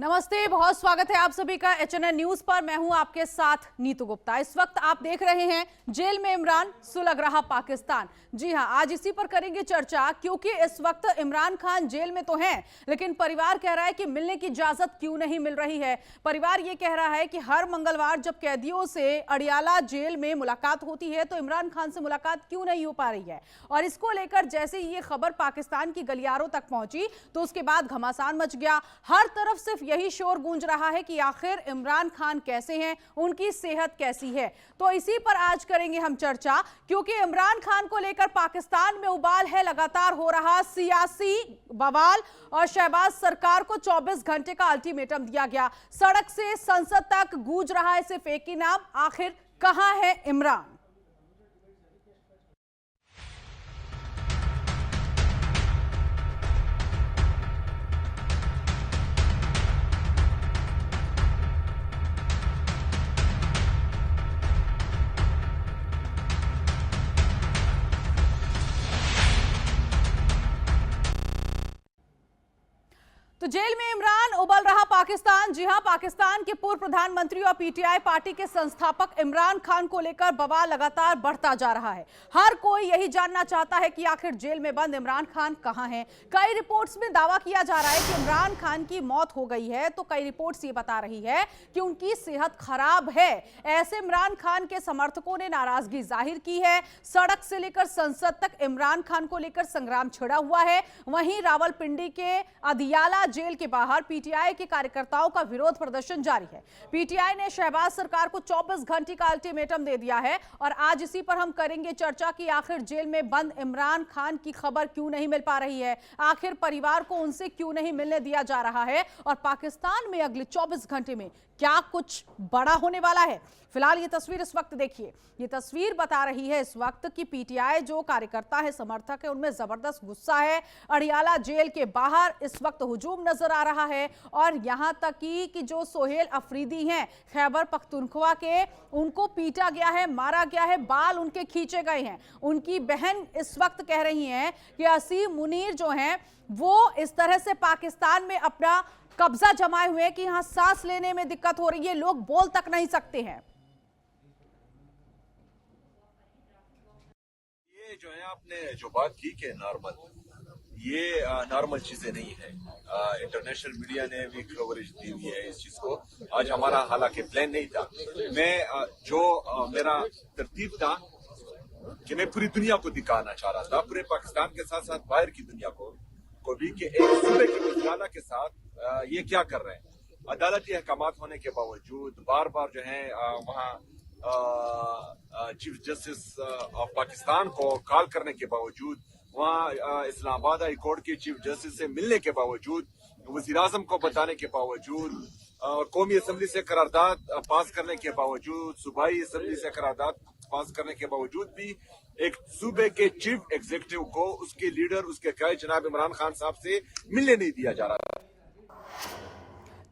नमस्ते, बहुत स्वागत है आप सभी का HNN न्यूज पर। मैं हूं आपके साथ नीतू गुप्ता। इस वक्त आप देख रहे हैं जेल में इमरान, सुलग रहा पाकिस्तान। जी हां, आज इसी पर करेंगे चर्चा, क्योंकि इस वक्त इमरान खान जेल में तो हैं, लेकिन परिवार कह रहा है कि मिलने की इजाजत क्यों नहीं मिल रही है। परिवार ये कह रहा है कि हर मंगलवार जब कैदियों से अड़ियाला जेल में मुलाकात होती है तो इमरान खान से मुलाकात क्यों नहीं हो पा रही है। और इसको लेकर जैसे ही ये खबर पाकिस्तान की गलियारों तक पहुंची तो उसके बाद घमासान मच गया। हर तरफ सिर्फ यही शोर गूंज रहा है कि आखिर इमरान खान कैसे हैं, उनकी सेहत कैसी है। तो इसी पर आज करेंगे हम चर्चा, क्योंकि इमरान खान को लेकर पाकिस्तान में उबाल है। लगातार हो रहा सियासी बवाल और शहबाज सरकार को 24 घंटे का अल्टीमेटम दिया गया। सड़क से संसद तक गूंज रहा है सिर्फ एक ही नाम, आखिर कहां है इमरान। तो जेल में इमरान, उबल रहा पाकिस्तान। जी हां, पाकिस्तान के पूर्व प्रधानमंत्री और पीटीआई पार्टी के संस्थापक इमरान खान को लेकर बवाल लगातार बढ़ता जा रहा है। हर कोई यही जानना चाहता है कि आखिर जेल में बंद इमरान खान कहां हैं। कई रिपोर्ट्स में दावा किया जा रहा है कि इमरान खान की मौत हो गई है, तो कई रिपोर्ट्स ये बता रही है कि उनकी सेहत खराब है। ऐसे इमरान खान के समर्थकों ने नाराजगी जाहिर की है। सड़क से लेकर संसद तक इमरान खान को लेकर संग्राम छिड़ा हुआ है। वहीं रावलपिंडी के अदियाला जेल के बाहर पीटीआई के कार्यकर्ताओं का विरोध प्रदर्शन जारी है। पीटीआई ने शहबाज सरकार को 24 घंटे का अल्टीमेटम दे दिया है और आज इसी पर हम करेंगे चर्चा कि आखिर जेल में बंद इमरान खान की खबर क्यों नहीं मिल पा रही है, आखिर परिवार को उनसे क्यों नहीं मिलने दिया जा रहा है और पाकिस्तान में अगले 24 घंटे में क्या कुछ बड़ा होने वाला है। फिलहाल ये तस्वीर इस वक्त देखिए, ये तस्वीर बता रही है इस वक्त कि पीटीआई जो कार्यकर्ता है, समर्थक है, उनमें जबरदस्त गुस्सा है। अड़ियाला जेल के बाहर इस वक्त हुजूम नजर आ रहा है और यहां तक कि जो सोहेल अफरीदी हैं खैबर पख्तूनख्वा के, उनको पीटा गया है, मारा गया है, बाल उनके खींचे गए हैं। उनकी बहन इस वक्त कह रही हैं कि असीम मुनीर जो हैं वो इस तरह से पाकिस्तान में अपना कब्जा जमाए हुए हैं कि यहां सांस लेने में दिक्कत हो रही है, लोग बोल तक नहीं सकते हैं। ये जो है आपने जो बात की कि नॉर्मल, ये नॉर्मल चीजें नहीं है। इंटरनेशनल मीडिया ने भी कवरेज दी हुई है इस चीज को। आज हमारा हालांकि प्लान नहीं था, मैं जो मेरा तरतीब था कि मैं पूरी दुनिया को दिखाना चाह रहा था, पूरे पाकिस्तान के साथ साथ बाहर की दुनिया को भी, कि एक सूबे की मुस्काना के साथ ये क्या कर रहे हैं। अदालती अहकामात होने के बावजूद बार बार जो है वहाँ चीफ जस्टिस ऑफ पाकिस्तान को कॉल करने के बावजूद, वहाँ इस्लामाबाद हाई कोर्ट के चीफ जस्टिस से मिलने के बावजूद, वज़ीर आज़म को बताने के बावजूद, कौमी असम्बली से करारदाद पास करने के बावजूद, सूबाई असम्बली से करारदाद पास करने के बावजूद भी एक सूबे के चीफ एग्जीक्यूटिव को उसके लीडर, उसके कायद जनाब इमरान खान साहब से मिलने नहीं दिया जा रहा।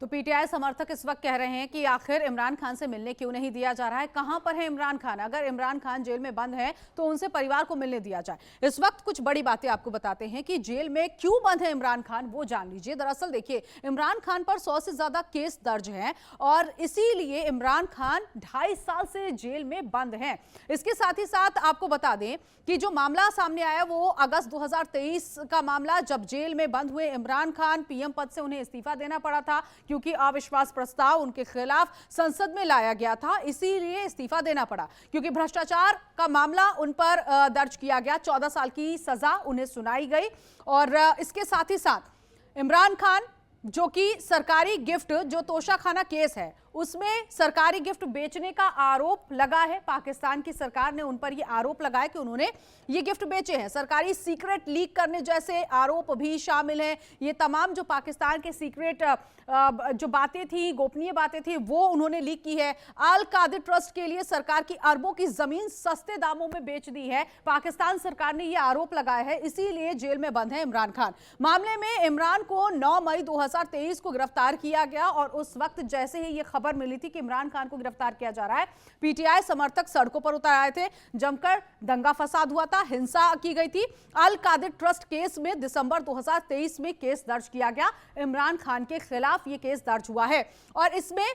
तो पीटीआई समर्थक इस वक्त कह रहे हैं कि आखिर इमरान खान से मिलने क्यों नहीं दिया जा रहा है, कहां पर है इमरान खान। अगर इमरान खान जेल में बंद है तो उनसे परिवार को मिलने दिया जाए। इस वक्त कुछ बड़ी बातें आपको बताते हैं कि जेल में क्यों बंद है इमरान खान, वो जान लीजिए। दरअसल देखिए, इमरान खान पर 100 से ज्यादा केस दर्ज हैं और इसीलिए इमरान खान 2.5 साल से जेल में बंद हैं। इसके साथ ही साथ आपको बता दें कि जो मामला सामने आया वो अगस्त 2023 का मामला, जब जेल में बंद हुए इमरान खान, पीएम पद से उन्हें इस्तीफा देना पड़ा था क्योंकि अविश्वास प्रस्ताव उनके खिलाफ संसद में लाया गया था, इसीलिए इस्तीफा देना पड़ा। क्योंकि भ्रष्टाचार का मामला उन पर दर्ज किया गया, 14 साल की सजा उन्हें सुनाई गई। और इसके साथ ही साथ इमरान खान जो कि सरकारी गिफ्ट, जो तोशाखाना केस है उसमें सरकारी गिफ्ट बेचने का आरोप लगा है। पाकिस्तान की सरकार ने उन पर यह आरोप लगाया कि उन्होंने ये गिफ्ट बेचे हैं। सरकारी सीक्रेट लीक करने जैसे आरोप भी शामिल हैं। ये तमाम जो पाकिस्तान के सीक्रेट जो बातें थी, गोपनीय बातें थी, वो उन्होंने लीक की है। अल कादिर ट्रस्ट के लिए सरकार की अरबों की जमीन सस्ते दामों में बेच दी है। पाकिस्तान सरकार ने यह आरोप लगाया है, इसीलिए जेल में बंद है इमरान खान। मामले में इमरान को 9 मई 2023 को गिरफ्तार किया गया और उस वक्त जैसे ही ये खबर मिली थी कि इमरान खान को गिरफ्तार किया जा रहा है। पीटीआई समर्थक सड़कों पर उतर आए थे, जमकर दंगा फसाद हुआ था, हिंसा की गई थी। अल कादिर ट्रस्ट केस में दिसंबर 2023 में केस दर्ज किया गया। इमरान खान के खिलाफ ये केस दर्ज हुआ है और इसमें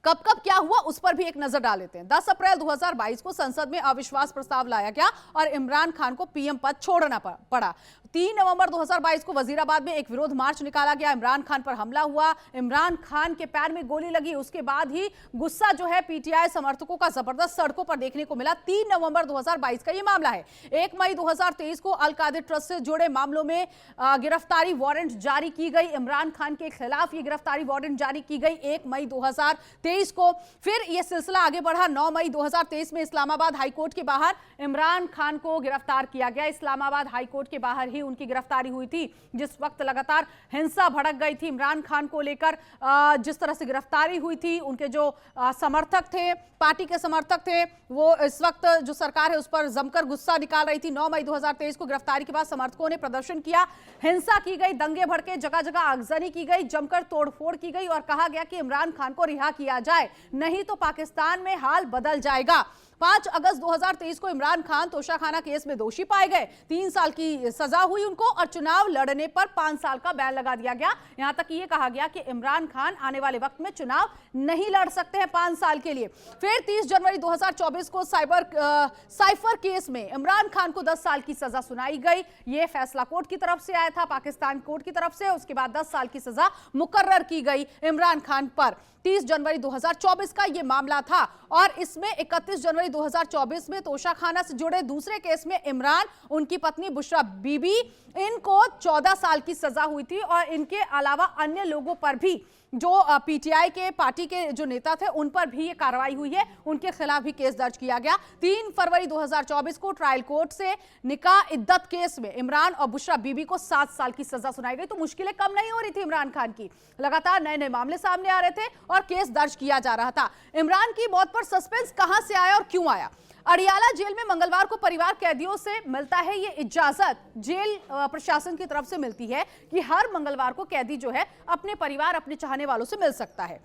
कब कब क्या हुआ उस पर भी एक नजर डाल लेते हैं। 10 अप्रैल 2022 को संसद में अविश्वास प्रस्ताव लाया गया और इमरान खान को पीएम पद छोड़ना पड़ा। 3 नवंबर 2022 को वजीराबाद में एक विरोध मार्च निकाला गया, इमरान खान पर हमला हुआ, इमरान खान के पैर में गोली लगी। उसके बाद ही गुस्सा जो है पीटीआई समर्थकों का जबरदस्त सड़कों पर देखने को मिला। 3 नवंबर 2022 का यह मामला है। 1 मई 2023 को अल कादिर ट्रस्ट से जुड़े मामलों में गिरफ्तारी वारंट जारी की गई। इमरान खान के खिलाफ ये गिरफ्तारी वारंट जारी की गई 1 मई 2023 को। फिर यह सिलसिला आगे बढ़ा। 9 मई 2023 में इस्लामाबाद हाईकोर्ट के बाहर इमरान खान को गिरफ्तार किया गया। इस्लामाबाद हाईकोर्ट के बाहर ही उनकी गिरफ्तारी हुई थी, जिस वक्त लगातार हिंसा भड़क गई थी इमरान खान को लेकर। जिस तरह से गिरफ्तारी हुई थी, उनके जो समर्थक थे, पार्टी के समर्थक थे, वो इस वक्त जो सरकार है उस पर जमकर गुस्सा निकाल रही थी। 9 मई 2023 को गिरफ्तारी के बाद समर्थकों ने प्रदर्शन किया, हिंसा की गई, दंगे भड़के, जगह जगह आगजनी की गई, जमकर तोड़फोड़ की गई और कहा गया कि इमरान खान को रिहा किया जाए, नहीं तो पाकिस्तान में हाल बदल जाएगा। 5 अगस्त 2023 को इमरान खान तोशाखाना केस में दोषी पाए गए। 3 साल की सजा हुई उनको और चुनाव लड़ने पर 5 साल का बैन लगा दिया गया। यहां तक कि यह कहा गया कि इमरान खान आने वाले वक्त में चुनाव नहीं लड़ सकते हैं 5 साल के लिए। फिर 30 जनवरी 2024 को साइफर केस में इमरान खान को 10 साल की सजा सुनाई गई। यह फैसला कोर्ट की तरफ से आया था, पाकिस्तान कोर्ट की तरफ से। उसके बाद 10 साल की सजा मुकर्रर की गई इमरान खान पर। 30 जनवरी 2024 का यह मामला था और इसमें 31 जनवरी 2024 में तोशाखाना से जुड़े दूसरे केस में इमरान, उनकी पत्नी बुशरा बीबी, इनको 14 साल की सजा हुई थी और इनके अलावा अन्य लोगों पर भी, जो पीटीआई के पार्टी के जो नेता थे, उन पर भी ये कार्रवाई हुई है, उनके खिलाफ भी केस दर्ज किया गया। 3 फरवरी 2024 को ट्रायल कोर्ट से निकाह इद्दत केस में इमरान और बुशरा बीबी को 7 साल की सजा सुनाई गई। तो मुश्किलें कम नहीं हो रही थी इमरान खान की, लगातार नए नए मामले सामने आ रहे थे और केस दर्ज किया जा रहा था। इमरान की मौत पर सस्पेंस कहां से आया और क्यों आया? अडियाला जेल में मंगलवार को परिवार कैदियों से मिलता है ये इजाजत जेल प्रशासन की तरफ से मिलती है कि हर मंगलवार को कैदी जो है अपने परिवार, अपने चाहने वालों से मिल सकता है।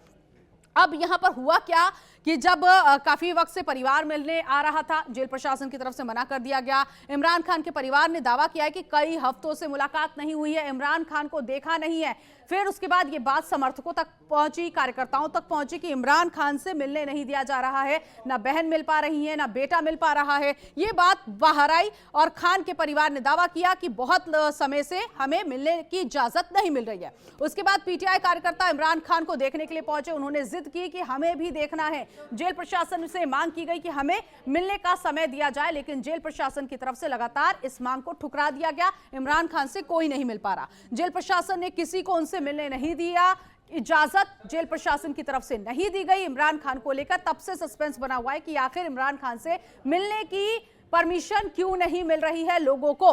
अब यहां पर हुआ क्या कि जब काफी वक्त से परिवार मिलने आ रहा था, जेल प्रशासन की तरफ से मना कर दिया गया। इमरान खान के परिवार ने दावा किया है कि कई हफ्तों से मुलाकात नहीं हुई है, इमरान खान को देखा नहीं है। फिर उसके बाद ये बात समर्थकों तक पहुंची, कार्यकर्ताओं तक पहुंची कि इमरान खान से मिलने नहीं दिया जा रहा है, ना बहन मिल पा रही है, ना बेटा मिल पा रहा है। ये बात बाहर आई और खान के परिवार ने दावा किया कि बहुत समय से हमें मिलने की इजाजत नहीं मिल रही है। उसके बाद पीटीआई कार्यकर्ता इमरान खान को देखने के लिए पहुंचे। उन्होंने जिद की कि हमें भी देखना है। जेल प्रशासन से मांग की गई कि हमें मिलने का समय दिया जाए, लेकिन जेल प्रशासन की तरफ से लगातार इस मांग को ठुकरा दिया गया। इमरान खान से कोई नहीं मिल पा रहा। जेल प्रशासन ने किसी को उनसे मिलने नहीं दिया, इजाजत जेल प्रशासन की तरफ से नहीं दी गई इमरान खान को लेकर। तब से सस्पेंस बना हुआ है कि आखिर इमरान खान से मिलने की परमिशन क्यों नहीं मिल रही है लोगों को।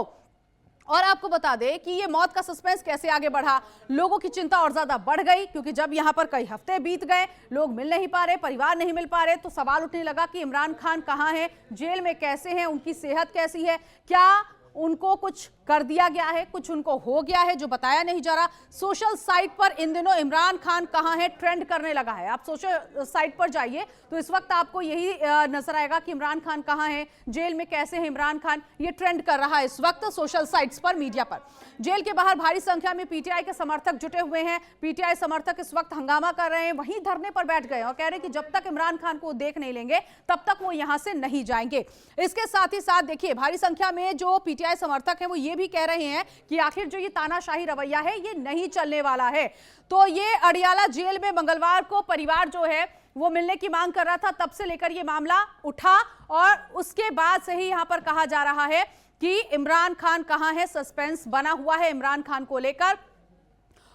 और आपको बता दें कि ये मौत का सस्पेंस कैसे आगे बढ़ा, लोगों की चिंता और ज्यादा बढ़ गई, क्योंकि जब यहां पर कई हफ्ते बीत गए, लोग मिल नहीं पा रहे, परिवार नहीं मिल पा रहे, तो सवाल उठने लगा कि इमरान खान कहां है, जेल में कैसे हैं, उनकी सेहत कैसी है, क्या उनको कुछ कर दिया गया है, कुछ उनको हो गया है जो बताया नहीं जा रहा। सोशल साइट पर इन दिनों इमरान खान कहां है ट्रेंड करने लगा है। आप सोशल साइट पर जाइए तो इस वक्त आपको यही नजर आएगा कि इमरान खान कहां है, जेल में कैसे है इमरान खान, ये ट्रेंड कर रहा है इस वक्त सोशल साइट्स पर, मीडिया पर। जेल के बाहर भारी संख्या में पीटीआई के समर्थक जुटे हुए हैं। पीटीआई समर्थक इस वक्त हंगामा कर रहे हैं, वहीं धरने पर बैठ गए और कह रहे हैं कि जब तक इमरान खान को देख नहीं लेंगे तब तक वो यहां से नहीं जाएंगे। इसके साथ ही साथ देखिए, भारी संख्या में जो पीटीआई समर्थक हैं वो ये भी कह रहे हैं कि आखिर जो ये तानाशाही रवैया है ये नहीं चलने वाला है। तो ये अडियाला जेल में मंगलवार को परिवार जो है वो मिलने की मांग कर रहा था, तब से लेकर ये मामला उठा और उसके बाद से ही यहां पर कहा जा रहा है कि इमरान खान कहां है, सस्पेंस बना हुआ है इमरान खान को लेकर।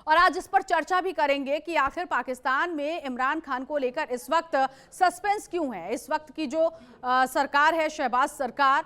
और आज इस पर चर्चा भी करेंगे कि आखिर पाकिस्तान में इमरान खान को लेकर इस वक्त सस्पेंस क्यों है। इस वक्त की जो सरकार है, शहबाज सरकार,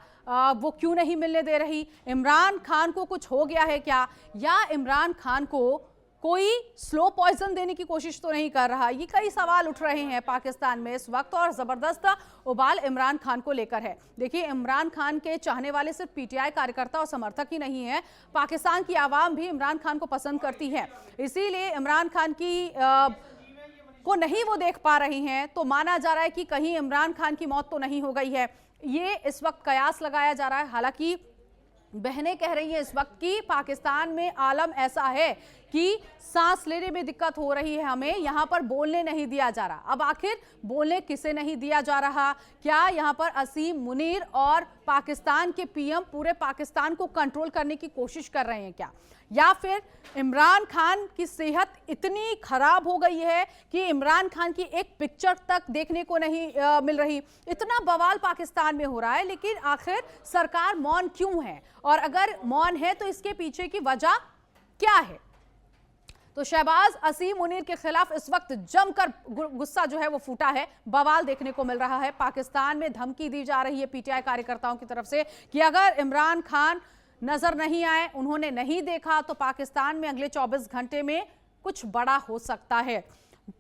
वो क्यों नहीं मिलने दे रही, इमरान खान को कुछ हो गया है क्या, या इमरान खान को कोई स्लो पॉइजन देने की कोशिश तो नहीं कर रहा। ये कई सवाल उठ रहे हैं पाकिस्तान में इस वक्त और जबरदस्त उबाल इमरान खान को लेकर है। देखिए, इमरान खान के चाहने वाले सिर्फ पीटीआई कार्यकर्ता और समर्थक ही नहीं है, पाकिस्तान की आवाम भी इमरान खान को पसंद करती है। इसीलिए इमरान खान की को नहीं वो देख पा रही हैं, तो माना जा रहा है कि कहीं इमरान खान की मौत तो नहीं हो गई है। ये इस वक्त कयास लगाया जा रहा है। हालांकि बहनें कह रही हैं इस वक्त कि पाकिस्तान में आलम ऐसा है कि सांस लेने में दिक्कत हो रही है, हमें यहाँ पर बोलने नहीं दिया जा रहा। अब आखिर बोलने किसे नहीं दिया जा रहा? क्या यहाँ पर असीम मुनीर और पाकिस्तान के पीएम पूरे पाकिस्तान को कंट्रोल करने की कोशिश कर रहे हैं क्या? या फिर इमरान खान की सेहत इतनी खराब हो गई है कि इमरान खान की एक पिक्चर तक देखने को नहीं मिल रही? इतना बवाल पाकिस्तान में हो रहा है, लेकिन आखिर सरकार मौन क्यों है? और अगर मौन है तो इसके पीछे की वजह क्या है? तो शहबाज असीम मुनीर के खिलाफ इस वक्त जमकर गुस्सा जो है वो फूटा है। बवाल देखने को मिल रहा है। पाकिस्तान में धमकी दी जा रही है पीटीआई कार्यकर्ताओं की तरफ से कि अगर इमरान खान नजर नहीं आए, उन्होंने नहीं देखा, तो पाकिस्तान में अगले 24 घंटे में कुछ बड़ा हो सकता है।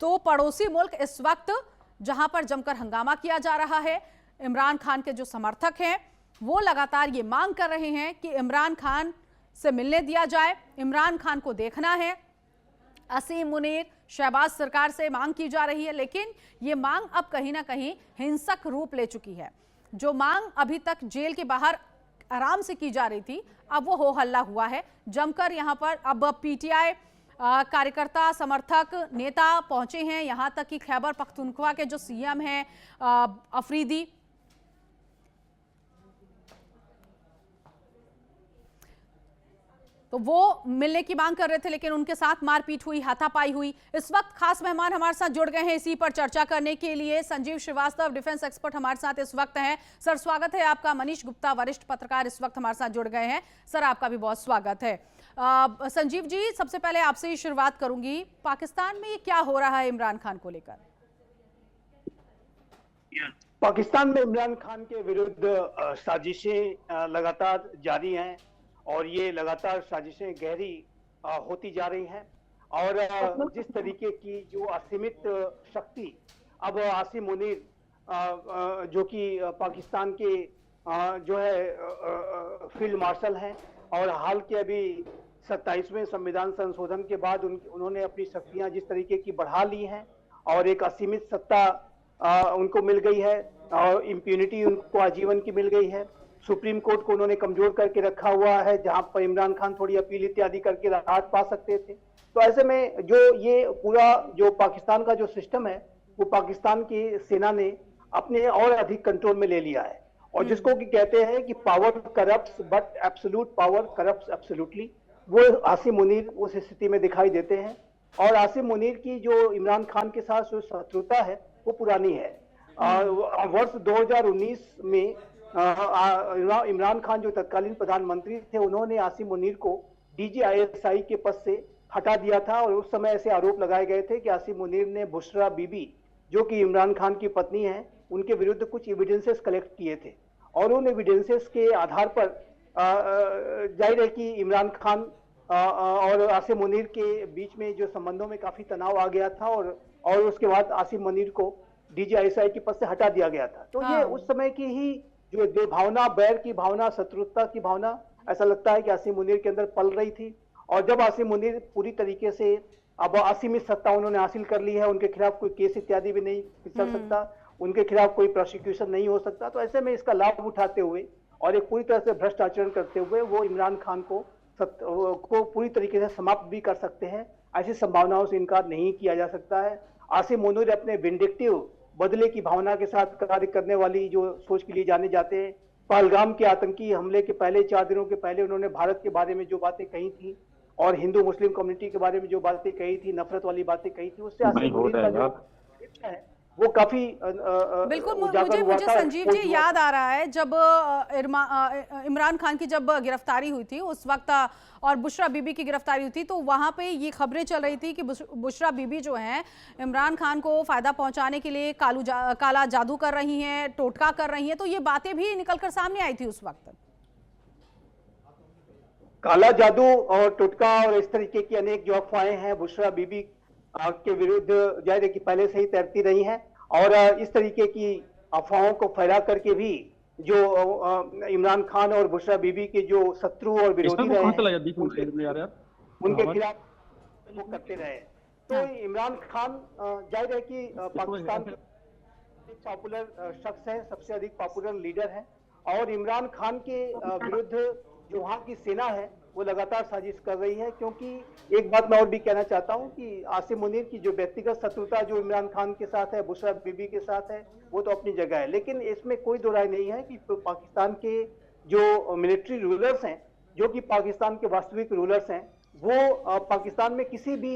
तो पड़ोसी मुल्क इस वक्त जहां पर जमकर हंगामा किया जा रहा है, इमरान खान के जो समर्थक हैं वो लगातार ये मांग कर रहे हैं कि इमरान खान से मिलने दिया जाए, इमरान खान को देखना है। असीम मुनीर, शहबाज सरकार से मांग की जा रही है, लेकिन ये मांग अब कहीं ना कहीं हिंसक रूप ले चुकी है। जो मांग अभी तक जेल के बाहर आराम से की जा रही थी, अब वो हो हल्ला हुआ है जमकर। यहाँ पर अब पीटीआई कार्यकर्ता, समर्थक, नेता पहुंचे हैं। यहाँ तक कि खैबर पख्तूनख्वा के जो सीएम हैं अफरीदी, तो वो मिलने की मांग कर रहे थे, लेकिन उनके साथ मारपीट हुई, हाथापाई हुई। इस वक्त खास मेहमान हमारे साथ जुड़ गए हैं इसी पर चर्चा करने के लिए। संजीव श्रीवास्तव, डिफेंस एक्सपर्ट, हमारे साथ इस वक्त हैं। सर स्वागत है आपका। मनीष गुप्ता, वरिष्ठ पत्रकार, इस वक्त हमारे साथ जुड़ गए हैं। सर आपका भी बहुत स्वागत है। संजीव जी, सबसे पहले आपसे ही शुरुआत करूंगी। पाकिस्तान में ये क्या हो रहा है इमरान खान को लेकर? पाकिस्तान में इमरान खान के विरुद्ध साजिशें लगातार जारी हैं और ये लगातार साजिशें गहरी होती जा रही हैं। और जिस तरीके की जो असीमित शक्ति अब आसिम मुनीर जो कि पाकिस्तान के जो है फील्ड मार्शल हैं और हाल के अभी 27वें संविधान संशोधन के बाद उन्होंने अपनी शक्तियां जिस तरीके की बढ़ा ली हैं और एक असीमित सत्ता उनको मिल गई है और इम्प्यूनिटी उनको आजीवन की मिल गई है। सुप्रीम कोर्ट को उन्होंने कमजोर करके रखा हुआ है, जहां पर इमरान खान थोड़ी अपील इत्यादि करके राहत पा सकते थे। तो ऐसे में जो ये पूरा जो पाकिस्तान का जो सिस्टम है वो पाकिस्तान की सेना ने अपने और अधिक कंट्रोल में ले लिया है। और जिसको कि कहते हैं कि power corrupts but absolute power corrupts absolutely, वो आसिम मुनीर उस स्थिति में दिखाई देते हैं। और आसिम मुनीर की जो इमरान खान के साथ जो शत्रुता है वो पुरानी है। वर्ष 2019 में इमरान खान जो तत्कालीन प्रधानमंत्री थे, उन्होंने आसिम मुनीर को DGISI के पद से हटा दिया था और उस समय ऐसे आरोप लगाए गए थे कि आसिम मुनीर ने बुशरा बीबी जो कि इमरान खान की पत्नी है, उनके विरुद्ध कुछ एविडेंसेस कलेक्ट किए थे और उन एविडेंसेस के आधार पर जाहिर है कि इमरान खान और आसिम मुनीर के बीच में जो संबंधों में काफी तनाव आ गया था और उसके बाद आसिम मुनीर को DGISI के पद से हटा दिया गया था। तो ये उस समय की ही जो भावना, बैर की भावना, शत्रुता की भावना, ऐसा लगता है कि आसिम मुनीर के अंदर पल रही थी। और जब आसिम मुनीर पूरी तरीके से अब असीमित सत्ता उन्होंने हासिल कर ली है, उनके खिलाफ कोई केस इत्यादि भी नहीं चल सकता, उनके खिलाफ कोई प्रोसिक्यूशन नहीं हो सकता, तो ऐसे में इसका लाभ उठाते हुए और एक पूरी तरह से भ्रष्ट आचरण करते हुए वो इमरान खान को पूरी तरीके से समाप्त भी कर सकते हैं। ऐसी संभावनाओं से इनकार नहीं किया जा सकता है। आसिम मुनीर अपने विंडिक्टिव बदले की भावना के साथ कार्य करने वाली जो सोच के लिए जाने जाते हैं। पहलगाम के आतंकी हमले के पहले 4 दिनों के पहले उन्होंने भारत के बारे में जो बातें कही थी और हिंदू मुस्लिम कम्युनिटी के बारे में जो बातें कही थी, नफरत वाली बातें कही थी, उससे आसिम मुनीर का जो है वो काफी बिल्कुल मुझे संजीव जी याद आ रहा है जब इमरान खान की जब गिरफ्तारी हुई थी उस वक्त और बुशरा बीबी की गिरफ्तारी हुई थी, तो वहां पे ये खबरें चल रही थी कि बुशरा बीबी जो हैं इमरान खान को फायदा पहुंचाने के लिए काला जादू कर रही हैं, टोटका कर रही हैं। तो ये बातें भी निकलकर सामने आई थी उस वक्त। काला जादू और टोटका और इस तरीके की अनेक जो अफवाहें हैं बुशरा बीबी के विरुद्ध जाहिर है कि पहले से ही तैरती रही हैं और इस तरीके की अफवाहों को फैला करके भी जो इमरान खान और बुशरा बीबी के जो शत्रु और विरोधी रहे हैं उनके खिलाफ वो करते रहे। तो हाँ। इमरान खान जाहिर है कि पाकिस्तान के पॉपुलर शख्स है, सबसे अधिक पॉपुलर लीडर है, और इमरान खान के विरुद्ध जो वहाँ की सेना है वो लगातार साजिश कर रही है। क्योंकि एक बात मैं और भी कहना चाहता हूँ कि आसिम मुनीर की जो व्यक्तिगत शत्रुता जो इमरान खान के साथ है, बुशरा बीबी के साथ है, वो तो अपनी जगह है, लेकिन इसमें कोई दो राय नहीं है कि पाकिस्तान के जो मिलिट्री रूलर्स हैं, जो कि पाकिस्तान के वास्तविक रूलर्स हैं, वो पाकिस्तान में किसी भी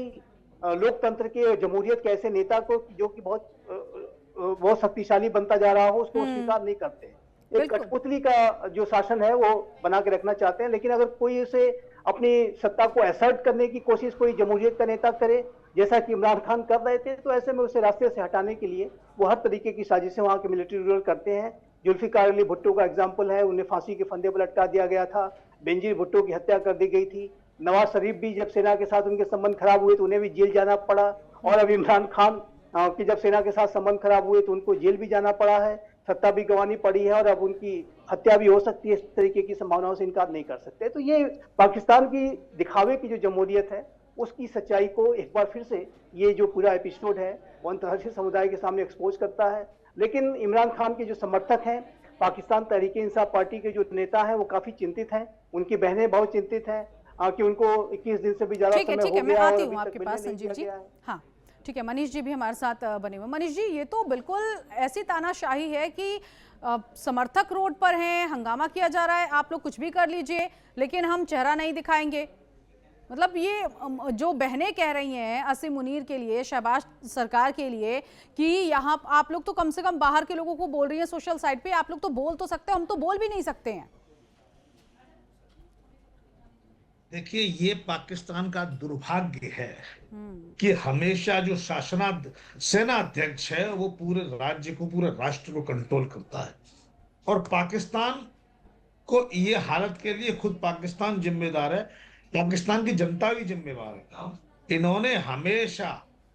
लोकतंत्र के, जमहूरियत के ऐसे नेता को जो कि बहुत शक्तिशाली बनता जा रहा हो, उसको स्वीकार नहीं करते। एक बिल्कुल। कठपुतली का जो शासन है वो बना के रखना चाहते हैं। लेकिन अगर कोई उसे अपनी सत्ता को असर्ट करने की कोशिश कोई जमहूरियत का नेता करे, जैसा कि इमरान खान कर रहे थे, तो ऐसे में उसे रास्ते से हटाने के लिए वो हर तरीके की साजिशें वहां के मिलिट्री रूलर करते हैं। जुल्फिकार अली भुट्टो का एग्जाम्पल है, उन्हें फांसी के फंदे पर लटका दिया गया था, बेनजीर भुट्टो की हत्या कर दी गई थी, नवाज शरीफ भी जब सेना के साथ उनके संबंध खराब हुए तो उन्हें भी जेल जाना पड़ा, और अब इमरान खान कि जब सेना के साथ संबंध खराब हुए तो उनको जेल भी जाना पड़ा है, सत्ता भी गंवानी पड़ी है, और अब उनकी हत्या भी हो सकती है। इस तरीके की संभावनाओं से इनकार नहीं कर सकते। तो ये पाकिस्तान की दिखावे की जो जमहूरियत है उसकी सच्चाई को एक बार फिर से ये जो पूरा एपिसोड है वो अंतर्राष्ट्रीय समुदाय के सामने एक्सपोज करता है। लेकिन इमरान खान के जो समर्थक हैं, पाकिस्तान तहरीक इंसाफ पार्टी के जो नेता हैं, वो काफी चिंतित हैं, उनकी बहनें बहुत चिंतित हैं कि उनको 21 दिन से भी ज्यादा समय हो गया। मैं आती हूँ आपके पास संजीव जी। हाँ ठीक है, मनीष जी भी हमारे साथ बने हुए। मनीष जी, ये तो बिल्कुल ऐसी तानाशाही है कि समर्थक रोड पर हैं, हंगामा किया जा रहा है, आप लोग कुछ भी कर लीजिए लेकिन हम चेहरा नहीं दिखाएंगे। मतलब ये जो बहनें कह रही हैं आसिम मुनीर के लिए, शहबाज सरकार के लिए, कि यहाँ आप लोग तो कम से कम बाहर के लोगों को बोल रही हैं सोशल साइट पे, आप लोग तो बोल तो सकते हो, हम तो बोल भी नहीं सकते हैं। देखिए, ये पाकिस्तान का दुर्भाग्य है कि हमेशा जो सेना अध्यक्ष है वो पूरे राज्य को, पूरे राष्ट्र को कंट्रोल करता है, और पाकिस्तान को ये हालत के लिए खुद पाकिस्तान जिम्मेदार है, पाकिस्तान की जनता भी जिम्मेदार है। इन्होंने हमेशा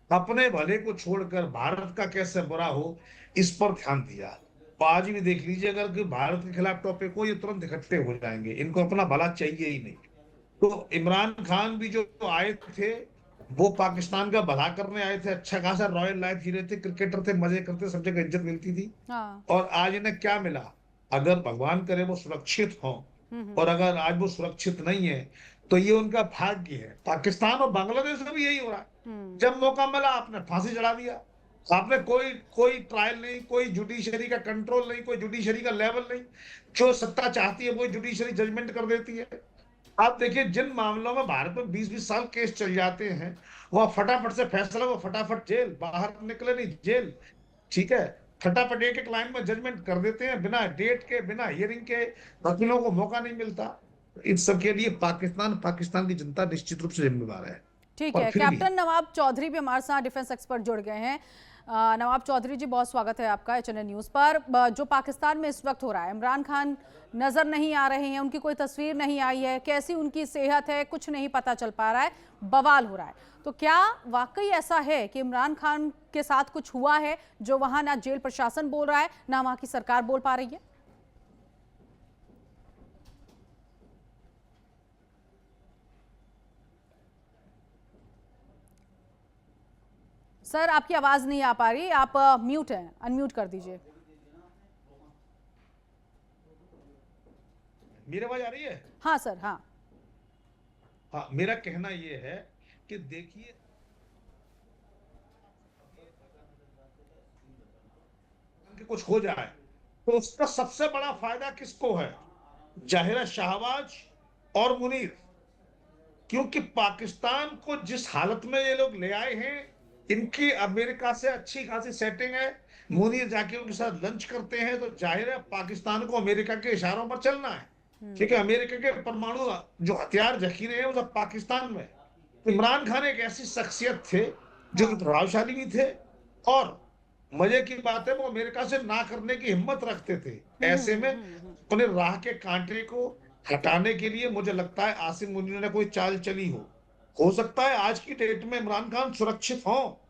अपने भले को छोड़कर भारत का कैसे बुरा हो इस पर ध्यान दिया। आज भी देख लीजिए, अगर कि भारत के खिलाफ टॉपिक हो, ये तुरंत इकट्ठे हो जाएंगे, इनको अपना भला चाहिए ही नहीं। तो इमरान खान भी जो आए थे वो पाकिस्तान का भला करने आए थे, अच्छा खासा रॉयल लाइफ जी रहे थे, क्रिकेटर थे, मजे करते, सब जगह इज्जत मिलती थी। और आज इन्हें क्या मिला? अगर भगवान करे वो सुरक्षित हो, और अगर आज वो सुरक्षित नहीं है तो ये उनका भाग्य है। पाकिस्तान और बांग्लादेश में भी यही हो रहा है। जब मौका मिला आपने फांसी चढ़ा दिया, आपने कोई ट्रायल नहीं, कोई जुडिशरी का कंट्रोल नहीं, कोई जुडिशरी का लेवल नहीं, जो सत्ता चाहती है वो जुडिशरी जजमेंट कर देती है। आप देखिए, जिन मामलों में भारत में 20-20 साल केस चल जाते हैं, वह फटाफट से फैसला, वो फटाफट जेल, बाहर निकले नहीं जेल, ठीक है, फटाफट एक लाइन में जजमेंट कर देते हैं, बिना डेट के, बिना हियरिंग के, वकीलों को मौका नहीं मिलता। इन सब के लिए पाकिस्तान की जनता निश्चित रूप से जिम्मेदार है। ठीक है, कैप्टन नवाब चौधरी भी हमारे साथ डिफेंस एक्सपर्ट जुड़ गए हैं। नवाब चौधरी जी, बहुत स्वागत है आपका HNN न्यूज़ पर। जो पाकिस्तान में इस वक्त हो रहा है, इमरान खान नजर नहीं आ रहे हैं, उनकी कोई तस्वीर नहीं आई है, कैसी उनकी सेहत है कुछ नहीं पता चल पा रहा है, बवाल हो रहा है, तो क्या वाकई ऐसा है कि इमरान खान के साथ कुछ हुआ है जो वहां ना जेल प्रशासन बोल रहा है, ना वहां की सरकार बोल पा रही है? सर, आपकी आवाज नहीं आ पा रही, आप म्यूट हैं, अनम्यूट कर दीजिए। मेरी आवाज आ रही है? हाँ सर, हाँ। मेरा कहना यह है कि देखिए, कुछ हो जाए तो उसका सबसे बड़ा फायदा किसको है? जाहिर है शहबाज और मुनीर, क्योंकि पाकिस्तान को जिस हालत में ये लोग ले आए हैं, इनकी अमेरिका से अच्छी खासी सेटिंग है। मुनीर जाके उनके साथ लंच करते हैं, तो जाहिर है पाकिस्तान को अमेरिका के इशारों पर चलना है, ठीक है। अमेरिका के परमाणु जो हथियार जखीरे हैं वो सब पाकिस्तान में। इमरान खान एक ऐसी शख्सियत थे जो प्रभावशाली भी थे, और मजे की बात है वो अमेरिका से ना करने की हिम्मत रखते थे। ऐसे में अपने राह के कांटे को हटाने के लिए मुझे लगता है आसिम मुनीर ने कोई चाल चली हो सकता है आज की डेट में इमरान खान सुरक्षित हो,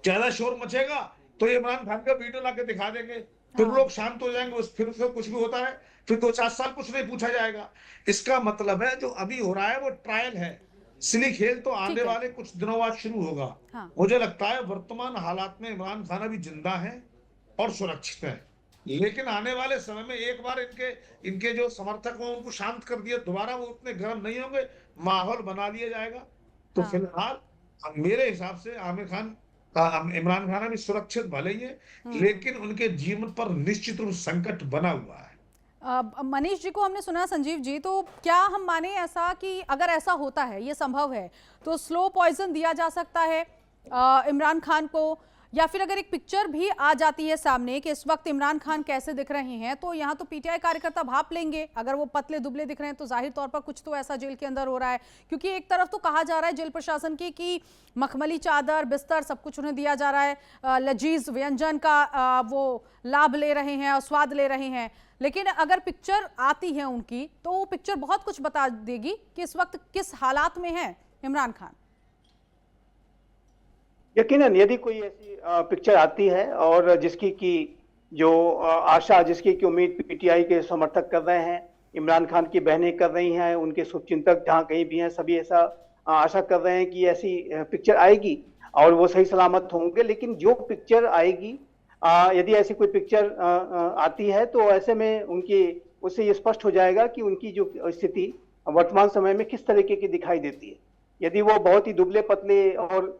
ज्यादा शोर मचेगा तो ये इमरान खान का वीडियो लाके दिखा देंगे, फिर लोग शांत हो जाएंगे, फिर कुछ भी होता है, फिर 2-4 साल कुछ नहीं पूछा जाएगा। इसका मतलब है जो अभी हो रहा है वो ट्रायल है, असली खेल तो ठीक आने है। वाले कुछ दिनों बाद शुरू होगा। हाँ। मुझे लगता है वर्तमान हालात में इमरान खान अभी जिंदा है और सुरक्षित है, लेकिन आने वाले समय में एक बार इनके इनके जो समर्थक हों उनको शांत कर दिया, दोबारा वो उतने गर्म नहीं होंगे, माहौल बना लिया जाएगा। तो हाँ। फिलहाल मेरे हिसाब से आमिर खान इमरान खान अभी सुरक्षित भले ही है, हम्म। लेकिन उनके जीवन पर निश्चित रूप संकट बना हुआ है। मनीष जी को हमने सुना, संजीव जी, तो क्या हम माने ऐसा कि अगर ऐसा होता है, ये संभव है, तो स्लो पॉइजन दिया जा सकता है इमरान खान को, या फिर अगर एक पिक्चर भी आ जाती है सामने कि इस वक्त इमरान खान कैसे दिख रहे हैं, तो यहाँ तो पीटीआई कार्यकर्ता भाप लेंगे। अगर वो पतले दुबले दिख रहे हैं तो जाहिर तौर पर कुछ तो ऐसा जेल के अंदर हो रहा है, क्योंकि एक तरफ तो कहा जा रहा है जेल प्रशासन की कि मखमली चादर, बिस्तर, सब कुछ उन्हें दिया जा रहा है, लजीज व्यंजन का वो लाभ ले रहे हैं और स्वाद ले रहे हैं, लेकिन अगर पिक्चर आती है उनकी तो वो पिक्चर बहुत कुछ बता देगी कि इस वक्त किस हालात में है इमरान खान। यकीनन यदि कोई ऐसी पिक्चर आती है और जिसकी की जो आशा, जिसकी की उम्मीद पीटीआई के समर्थक कर रहे हैं, इमरान खान की बहनें कर रही हैं, उनके शुभचिंतक जहां कहीं भी हैं, सभी ऐसा आशा कर रहे हैं कि ऐसी पिक्चर आएगी और वो सही सलामत होंगे। लेकिन जो पिक्चर आएगी, यदि ऐसी कोई पिक्चर आती है तो ऐसे में उनकी उससे ये स्पष्ट हो जाएगा कि उनकी जो स्थिति वर्तमान समय में किस तरीके की दिखाई देती है। यदि वो बहुत ही दुबले पतले और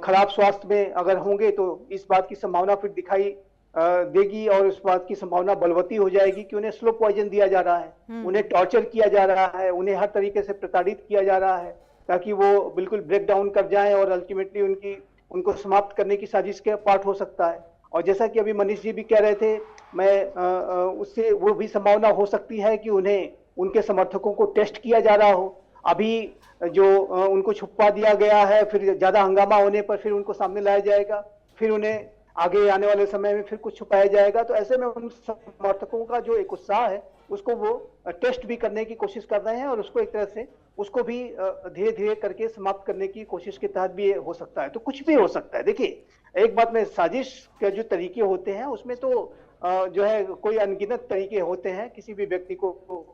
खराब स्वास्थ्य में अगर होंगे तो इस बात की संभावना फिर दिखाई देगी और इस बात की संभावना बलवती हो जाएगी कि उन्हें स्लो पॉइजन दिया जा रहा है, उन्हें टॉर्चर किया जा रहा है, उन्हें हर तरीके से प्रताड़ित किया जा रहा है ताकि वो बिल्कुल ब्रेक डाउन कर जाएं और अल्टीमेटली उनको समाप्त करने की साजिश के पार्ट हो सकता है। और जैसा कि अभी मनीष जी भी कह रहे थे, मैं उससे वो भी संभावना हो सकती है कि उन्हें उनके समर्थकों को टेस्ट किया जा रहा हो। अभी जो उनको छुपा दिया गया है, फिर ज्यादा हंगामा होने पर फिर उनको सामने लाया जाएगा, फिर उन्हें आगे आने वाले समय में फिर कुछ छुपाया जाएगा। तो ऐसे में उन समर्थकों का जो एक उत्साह है उसको वो टेस्ट भी करने की कोशिश कर रहे हैं और उसको एक तरह से उसको भी धीरे धीरे करके समाप्त करने की कोशिश के तहत भी हो सकता है। तो कुछ भी हो सकता है। देखिए, एक बात में, साजिश के जो तरीके होते हैं उसमें तो जो है कोई अनगिनत तरीके होते हैं। किसी भी व्यक्ति को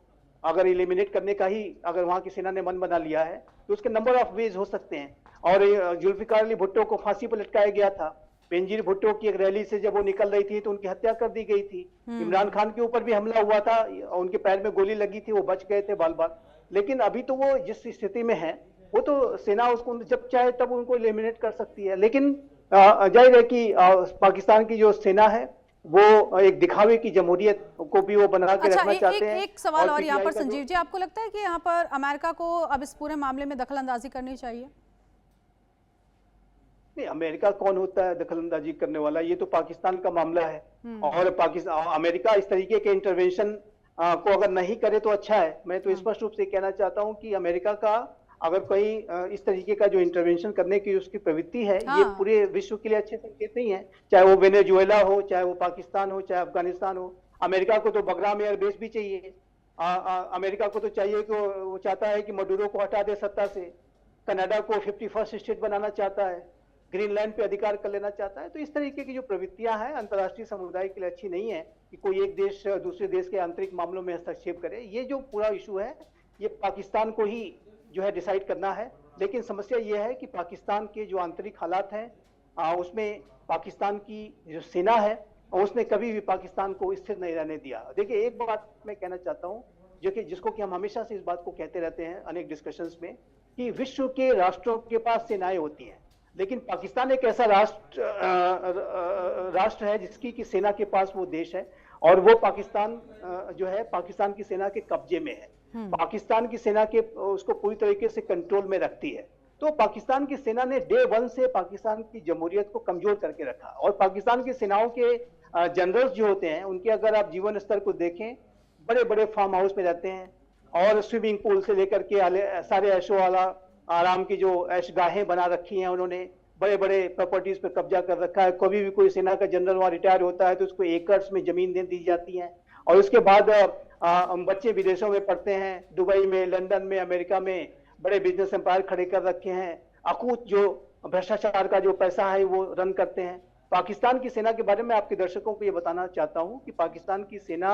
अगर इलिमिनेट करने का ही अगर वहां की सेना ने मन बना लिया है तो उसके नंबर ऑफ वेज हो सकते हैं। और जुल्फिकार अली भुट्टो को फांसी पर लटकाया गया था। बेनजीर भुट्टो की एक रैली से जब वो निकल रही थी तो उनकी हत्या कर दी गई थी। इमरान खान के ऊपर भी हमला हुआ था, उनके पैर में गोली लगी थी, वो बच गए थे बाल बाल। लेकिन अभी तो वो जिस स्थिति में है वो तो सेना उसको जब चाहे तब उनको इलिमिनेट कर सकती है। लेकिन जाहिर है कि पाकिस्तान की जो सेना है वो एक दिखावे की जमहूरियत को भी वो बना के रखना चाहते हैं। एक सवाल और यहाँ पर संजीव जी, आपको लगता है कि यहाँ पर अमेरिका को अब इस पूरे मामले में दखल अंदाजी करनी चाहिए? नहीं, अमेरिका कौन होता है दखल अंदाजी करने वाला? ये तो पाकिस्तान का मामला है और पाकिस्तान, अमेरिका इस तरीके के इंटरवेंशन को अगर नहीं करे तो अच्छा है। मैं तो स्पष्ट रूप से कहना चाहता हूँ कि अमेरिका का अगर कोई इस तरीके का जो इंटरवेंशन करने की उसकी प्रवृत्ति है, ये पूरे विश्व के लिए अच्छे संकेत नहीं है। चाहे वो वेनेजुएला हो, चाहे वो पाकिस्तान हो, चाहे अफगानिस्तान हो। अमेरिका को तो बगराम एयरबेस भी चाहिए। अमेरिका को तो चाहिए कि वो चाहता है कि मडूरो को हटा दे सत्ता से, कनाडा को 51st स्टेट बनाना चाहता है, ग्रीनलैंड पे अधिकार कर लेना चाहता है। तो इस तरीके की जो प्रवृत्तियां हैं अंतर्राष्ट्रीय समुदाय के लिए अच्छी नहीं है कि कोई एक देश दूसरे देश के आंतरिक मामलों में हस्तक्षेप करे। ये जो पूरा इशू है ये पाकिस्तान को ही जो है डिसाइड करना है। लेकिन समस्या ये है कि पाकिस्तान के जो आंतरिक हालात हैं उसमें पाकिस्तान की जो सेना है उसने कभी भी पाकिस्तान को स्थिर नहीं रहने दिया। देखिए, एक बात मैं कहना चाहता हूँ जो कि जिसको कि हम हमेशा से इस बात को कहते रहते हैं अनेक डिस्कशंस में, कि विश्व के राष्ट्रों के पास सेनाएं होती हैं, लेकिन पाकिस्तान एक ऐसा राष्ट्र है जिसकी की सेना के पास वो देश है और वो पाकिस्तान जो है पाकिस्तान की सेना के कब्जे में है। पाकिस्तान की सेना के उसको पूरी तरीके से कंट्रोल में रखती है। तो पाकिस्तान की सेना ने डे वन से पाकिस्तान की जमहूरियत को कमजोर करके रखा। और पाकिस्तान की सेनाओं के जनरल्स जो होते हैं उनके अगर आप जीवन स्तर को देखें, बड़े बड़े फार्म हाउस में रहते हैं और स्विमिंग पूल से लेकर के सारे ऐशो वाला आराम की जो ऐशगाहें बना रखी हैं उन्होंने, बड़े बड़े प्रॉपर्टीज पे कब्जा कर रखा है। कभी भी कोई सेना का जनरल वहां रिटायर होता है तो उसको एकर्स में जमीन दे दी जाती है। और उसके बाद बच्चे विदेशों में पढ़ते हैं, दुबई में, लंदन में, अमेरिका में बड़े बिजनेस एम्पायर खड़े कर रखे हैं। अकूत जो भ्रष्टाचार का जो पैसा है वो रन करते हैं। पाकिस्तान की सेना के बारे में आपके दर्शकों को ये बताना चाहता हूँ कि पाकिस्तान की सेना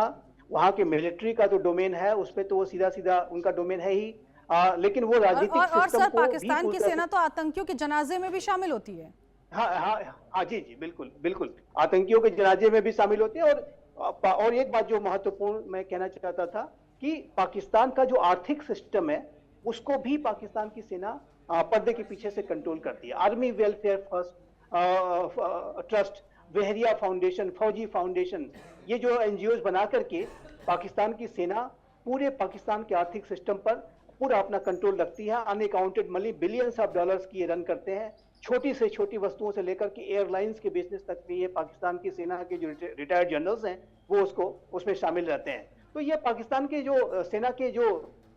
वहां के मिलिट्री का जो डोमेन है उसमें तो वो सीधा सीधा उनका डोमेन है ही, लेकिन वो राजनीतिक और सिस्टम सर, को भी पाकिस्तान पूरी की तरह सेना तो आतंकियों के जनाजे में भी शामिल होती है। हाँ हाँ हाँ, जी जी, बिल्कुल बिल्कुल, आतंकियों के जनाजे में भी शामिल होते हैं। और एक बात जो महत्वपूर्ण मैं कहना चाहता था कि पाकिस्तान का जो आर्थिक सिस्टम है उसको भी पाकिस्तान की सेना पर्दे के पीछे से कंट्रोल करती है। आर्मी वेलफेयर फर्स्ट ट्रस्ट, बहरिया फाउंडेशन, फौजी फाउंडेशन, ये जो एनजीओ बना करके पाकिस्तान की सेना पूरे पाकिस्तान के आर्थिक सिस्टम पर पूरा अपना कंट्रोल रखती है। Unaccounted money billions of dollars की ये रन करते हैं। छोटी से छोटी वस्तुओं से लेकर के एयरलाइंस के बिजनेस तक भी ये पाकिस्तान की सेना के जो रिटायर्ड जनरल्स हैं वो उसमें शामिल रहते हैं। तो ये पाकिस्तान के जो सेना के जो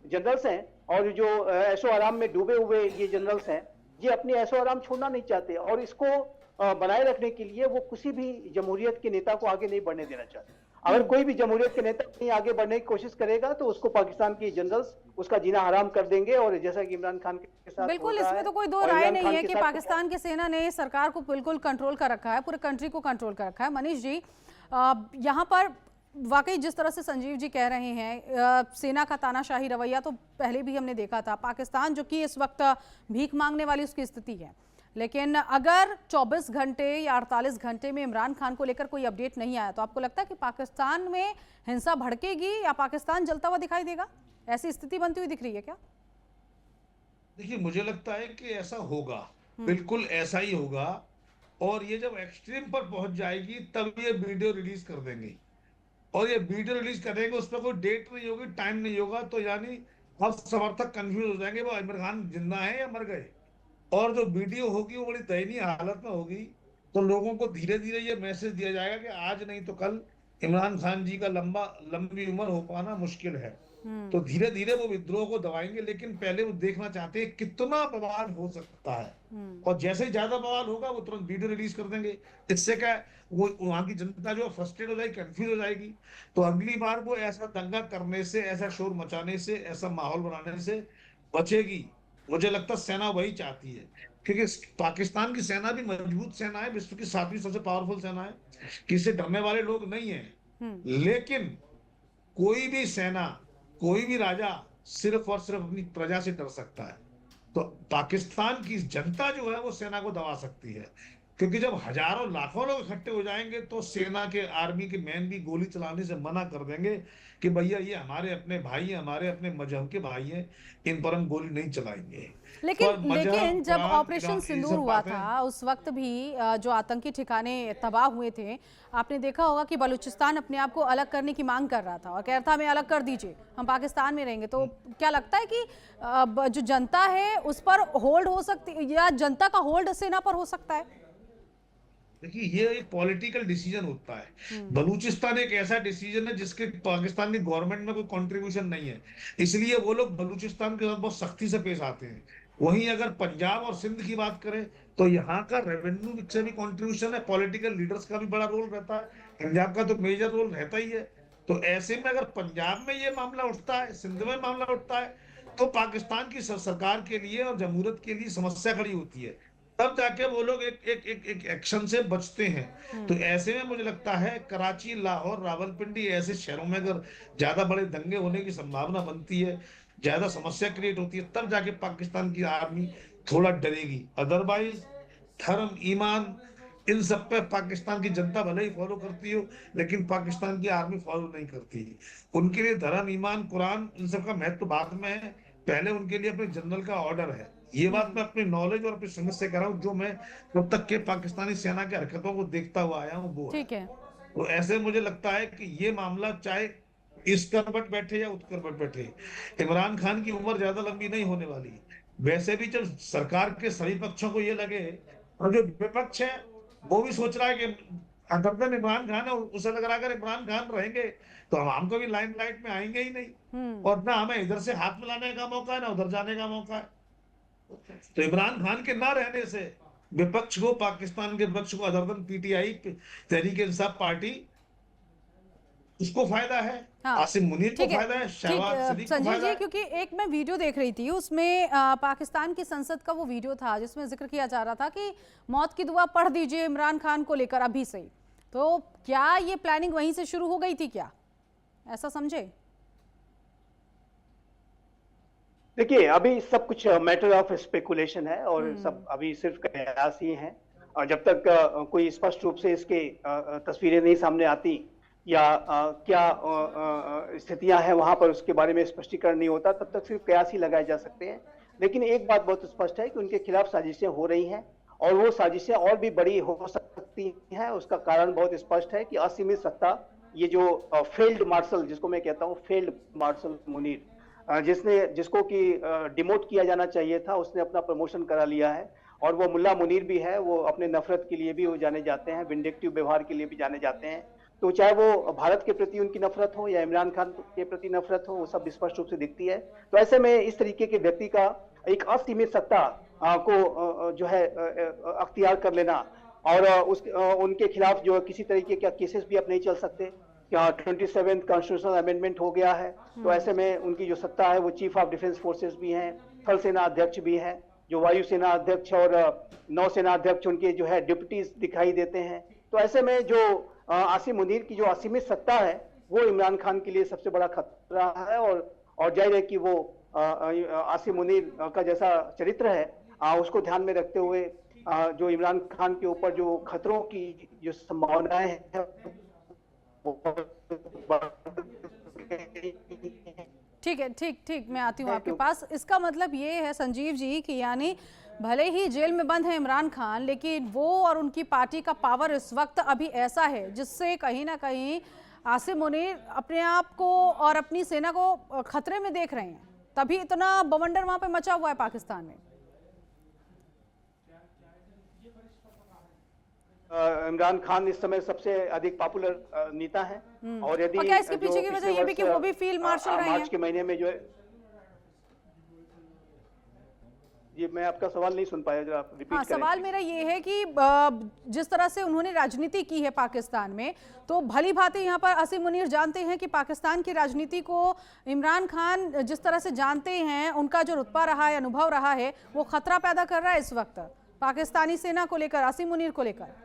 जनरल्स हैं और जो ऐशो आराम में डूबे हुए ये जनरल्स हैं, ये अपनी ऐशो आराम छोड़ना नहीं चाहते और इसको बनाए रखने के लिए वो किसी भी जमहूरियत के नेता को आगे नहीं बढ़ने देना चाहते। अगर कोई भी जमहूरियत के नेता नहीं आगे बढ़ने की कोशिश करेगा तो उसको पाकिस्तान की जनरल्स उसका जीना हराम कर देंगे। और जैसा कि इमरान खान के साथ बिल्कुल, इसमें तो कोई दो राय नहीं है कि पाकिस्तान की सेना ने सरकार को बिल्कुल कंट्रोल कर रखा है, पूरे कंट्री को कंट्रोल कर रखा है। मनीष जी, यहाँ पर वाकई जिस तरह से संजीव जी कह रहे हैं, सेना का तानाशाही रवैया तो पहले भी हमने देखा था। पाकिस्तान जो कि इस वक्त भीख मांगने वाली उसकी स्थिति है, लेकिन अगर 24 घंटे या 48 घंटे में इमरान खान को लेकर कोई अपडेट नहीं आया तो आपको लगता है कि पाकिस्तान में हिंसा भड़केगी या पाकिस्तान जलता हुआ दिखाई देगा? ऐसी स्थिति बनती हुई दिख रही है क्या? देखिए, मुझे लगता है कि ऐसा होगा, बिल्कुल ऐसा ही होगा। और ये जब एक्सट्रीम पर पहुंच जाएगी तब ये वीडियो रिलीज कर देंगे। और ये वीडियो रिलीज करेंगे, उस पर कोई डेट नहीं होगी, टाइम नहीं होगा, तो यानी अब समर्थक कंफ्यूज हो जाएंगे वो इमरान खान जिंदा है या मर गए। और जो वीडियो होगी वो बड़ी दयनीय हालत में होगी। तो लोगों को धीरे धीरे ये मैसेज दिया जाएगा कि आज नहीं तो कल इमरान खान जी का लंबी उम्र हो पाना मुश्किल है। तो धीरे धीरे वो विद्रोह को दबाएंगे, लेकिन पहले वो देखना चाहते हैं कितना बवाल हो सकता है। और जैसे ही ज्यादा बवाल होगा वो तुरंत वीडियो रिलीज कर देंगे। इससे क्या वो वहां की जनता जो फ्रस्ट्रेट हो जाएगी, कंफ्यूज हो जाएगी। तो अगली बार वो ऐसा दंगा करने से, ऐसा शोर मचाने से, ऐसा माहौल बनाने से बचेगी। मुझे लगता है सेना वही चाहती है, क्योंकि पाकिस्तान की सेना भी मजबूत सेना है, विश्व की 7वीं सबसे पावरफुल सेना है, किसी डरने वाले लोग नहीं है। लेकिन कोई भी सेना, कोई भी राजा सिर्फ और सिर्फ अपनी प्रजा से डर सकता है। तो पाकिस्तान की जनता जो है वो सेना को दबा सकती है, क्योंकि जब हजारों लाखों लोग इकट्ठे हो जाएंगे तो सेना के, आर्मी के मैन भी गोली चलाने से मना कर देंगे कि भैया ये हमारे अपने भाई हैं, हमारे अपने मजहब के भाई हैं, इन पर हम गोली नहीं चलाएंगे। लेकिन जब ऑपरेशन सिंदूर हुआ था उस वक्त भी जो आतंकी ठिकाने तबाह हुए थे, आपने देखा होगा कि बलूचिस्तान अपने आप को अलग करने की मांग कर रहा था और कह रहा था हमें अलग कर दीजिए, हम पाकिस्तान में रहेंगे। तो क्या लगता है कि जो जनता है उस पर होल्ड हो सकती, या जनता का होल्ड सेना पर हो सकता है? देखिए, ये एक पॉलिटिकल डिसीजन होता है। बलूचिस्तान एक ऐसा डिसीजन है जिसके पाकिस्तान की गवर्नमेंट में कोई कंट्रीब्यूशन नहीं है, इसलिए वो लोग बलूचिस्तान के साथ बहुत सख्ती से पेश आते हैं। वहीं अगर पंजाब और सिंध की बात करें तो यहाँ का रेवेन्यू से भी कंट्रीब्यूशन है, पॉलिटिकल लीडर्स का भी बड़ा रोल रहता है, पंजाब का तो मेजर रोल रहता ही है। तो ऐसे में अगर पंजाब में ये मामला उठता है, सिंध में मामला उठता है, तो पाकिस्तान की सरकार के लिए और जमहूरियत के लिए समस्या खड़ी होती है। तब जाके वो लोग एक एक्शन से बचते हैं। तो ऐसे में मुझे लगता है कराची, लाहौर, रावलपिंडी ऐसे शहरों में अगर ज्यादा बड़े दंगे होने की संभावना बनती है, ज्यादा समस्या क्रिएट होती है, तब जाके पाकिस्तान की आर्मी थोड़ा डरेगी। अदरवाइज धर्म, ईमान, इन सब पे पाकिस्तान की जनता भले ही फॉलो करती हो, लेकिन पाकिस्तान की आर्मी फॉलो नहीं करती। उनके लिए धर्म, ईमान, कुरान, इन सब का महत्व बाद में है, पहले उनके लिए अपने जनरल का ऑर्डर है। ये बात मैं अपनी नॉलेज और अपनी समझ से कह रहा हूँ, जो मैं तब तक के पाकिस्तानी सेना की हरकतों को देखता हुआ आया हूँ वो ठीक है। तो ऐसे मुझे लगता है कि ये मामला चाहे इस करवट बैठे या उस करवट बैठे, इमरान खान की उम्र ज्यादा लंबी नहीं होने वाली। वैसे भी जब सरकार के सभी पक्षों को ये लगे, और जो विपक्ष है वो भी सोच रहा है कि अगर इमरान खान है, उसे लग रहा है अगर इमरान खान रहेंगे तो हम कभी लाइमलाइट में आएंगे ही नहीं, और ना हमें इधर से हाथ मिलाने का मौका है ना उधर जाने का मौका है। तो इमरान खान के ना रहने से विपक्ष को, पाकिस्तान के विपक्ष को, अदरदन पीटीआई, तहरीक इंसाफ पार्टी, उसको फायदा है। हाँ, आसिम मुनीर को फायदा है, शहबाज शरीफ को फायदा है। क्योंकि एक मैं वीडियो देख रही थी, उसमें पाकिस्तान की संसद का वो वीडियो था जिसमें जिक्र किया जा रहा था कि मौत की दुआ पढ़ दीजिए इमरान खान को लेकर अभी से ही। तो क्या ये प्लानिंग वहीं से शुरू हो गई थी क्या, ऐसा समझे? देखिए, अभी सब कुछ मैटर ऑफ स्पेकुलेशन है और सब अभी सिर्फ कयास ही हैं। और जब तक कोई स्पष्ट रूप से इसके तस्वीरें नहीं सामने आती या क्या स्थितियां हैं वहां पर उसके बारे में स्पष्टीकरण नहीं होता, तब तक सिर्फ कयास ही लगाए जा सकते हैं। लेकिन एक बात बहुत स्पष्ट है कि उनके खिलाफ साजिशें हो रही हैं और वो साजिशें और भी बड़ी हो सकती हैं। उसका कारण बहुत स्पष्ट है कि असीमित सत्ता, ये जो फेल्ड मार्शल, जिसको मैं कहता हूँ फेल्ड मार्शल मुनीर, जिसको कि डिमोट किया जाना चाहिए था, उसने अपना प्रमोशन करा लिया है। और वो मुल्ला मुनीर भी है, वो अपने नफरत के लिए भी वो जाने जाते हैं, विंडेक्टिव व्यवहार के लिए भी जाने जाते हैं। तो चाहे वो भारत के प्रति उनकी नफरत हो या इमरान खान के प्रति नफरत हो, वो सब स्पष्ट रूप से दिखती है। तो ऐसे में इस तरीके के व्यक्ति का एक असीमित सत्ता को जो है अख्तियार कर लेना और उनके खिलाफ जो किसी तरीके का केसेस भी अब नहीं चल सकते। 27th कॉन्स्टिट्यूशनल अमेंडमेंट हो गया है, तो ऐसे में उनकी जो सत्ता है वो चीफ ऑफ डिफेंस फोर्सेस भी हैं, थल सेना अध्यक्ष भी हैं, जो वायुसेना अध्यक्ष और नौसेना अध्यक्ष उनके जो है डिप्यूटीज दिखाई देते हैं। तो ऐसे में जो आसिम मुनीर की जो असीमित सत्ता है वो इमरान खान के लिए सबसे बड़ा खतरा है। और जाहिर है कि वो आसिम मुनीर का जैसा चरित्र है उसको ध्यान में रखते हुए जो इमरान खान के ऊपर जो खतरों की जो संभावनाएं हैं। ठीक है, ठीक, मैं आती हूँ आपके पास। इसका मतलब ये है संजीव जी कि यानी भले ही जेल में बंद है इमरान खान, लेकिन वो और उनकी पार्टी का पावर इस वक्त अभी ऐसा है जिससे कहीं ना कहीं आसिम मुनीर अपने आप को और अपनी सेना को खतरे में देख रहे हैं, तभी इतना बवंडर वहां पे मचा हुआ है पाकिस्तान में। इमरान खान इस समय सबसे अधिक पॉपुलर नेता है और यदि क्या इसके पीछे की वजह ये भी कि वो भी फील्ड मार्शल रहे हैं? मार्च के महीने में जो है, ये मैं आपका सवाल नहीं सुन पाया, जरा आप रिपीट करें। सवाल मेरा ये है कि जिस तरह से उन्होंने राजनीति की है पाकिस्तान में, तो भली भांति यहाँ पर आसिम मुनीर जानते हैं कि पाकिस्तान की राजनीति को इमरान खान जिस तरह से जानते हैं, उनका जो रुतबा रहा है, अनुभव रहा है, वो खतरा पैदा कर रहा है इस वक्त पाकिस्तानी सेना को लेकर, आसिम मुनीर को लेकर।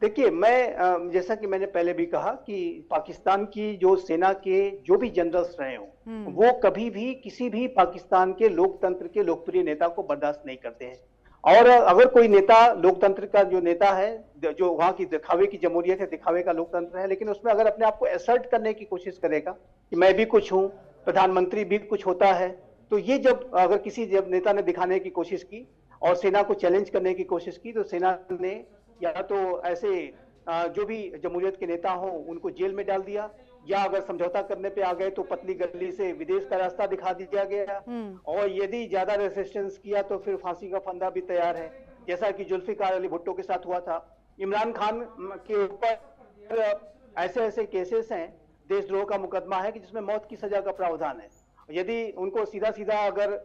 देखिए, मैं जैसा कि मैंने पहले भी कहा कि पाकिस्तान की जो सेना के जो भी जनरल्स रहे हों, वो कभी भी किसी भी पाकिस्तान के लोकतंत्र के लोकप्रिय नेता को बर्दाश्त नहीं करते हैं। और अगर कोई नेता, लोकतंत्र का जो नेता है, जो वहां की दिखावे की जमहूरियत है, दिखावे का लोकतंत्र है, लेकिन उसमें अगर अपने आप को असर्ट करने की कोशिश करेगा कि मैं भी कुछ हूं, प्रधानमंत्री भी कुछ होता है, तो ये जब अगर किसी जब नेता ने दिखाने की कोशिश की और सेना को चैलेंज करने की कोशिश की, तो सेना ने या तो ऐसे जो भी जमहूरियत के नेता हों उनको जेल में डाल दिया, या अगर समझौता करने पे आ गए तो पतली गली से विदेश का रास्ता दिखा दिया गया, और यदि ज्यादा रेसिस्टेंस किया तो फिर फांसी का फंदा भी तैयार है, जैसा कि जुल्फिकार अली भुट्टो के साथ हुआ था। इमरान खान के ऊपर ऐसे ऐसे केसेस हैं, देशद्रोह का मुकदमा है कि जिसमें मौत की सजा का प्रावधान है। यदि उनको सीधा सीधा अगर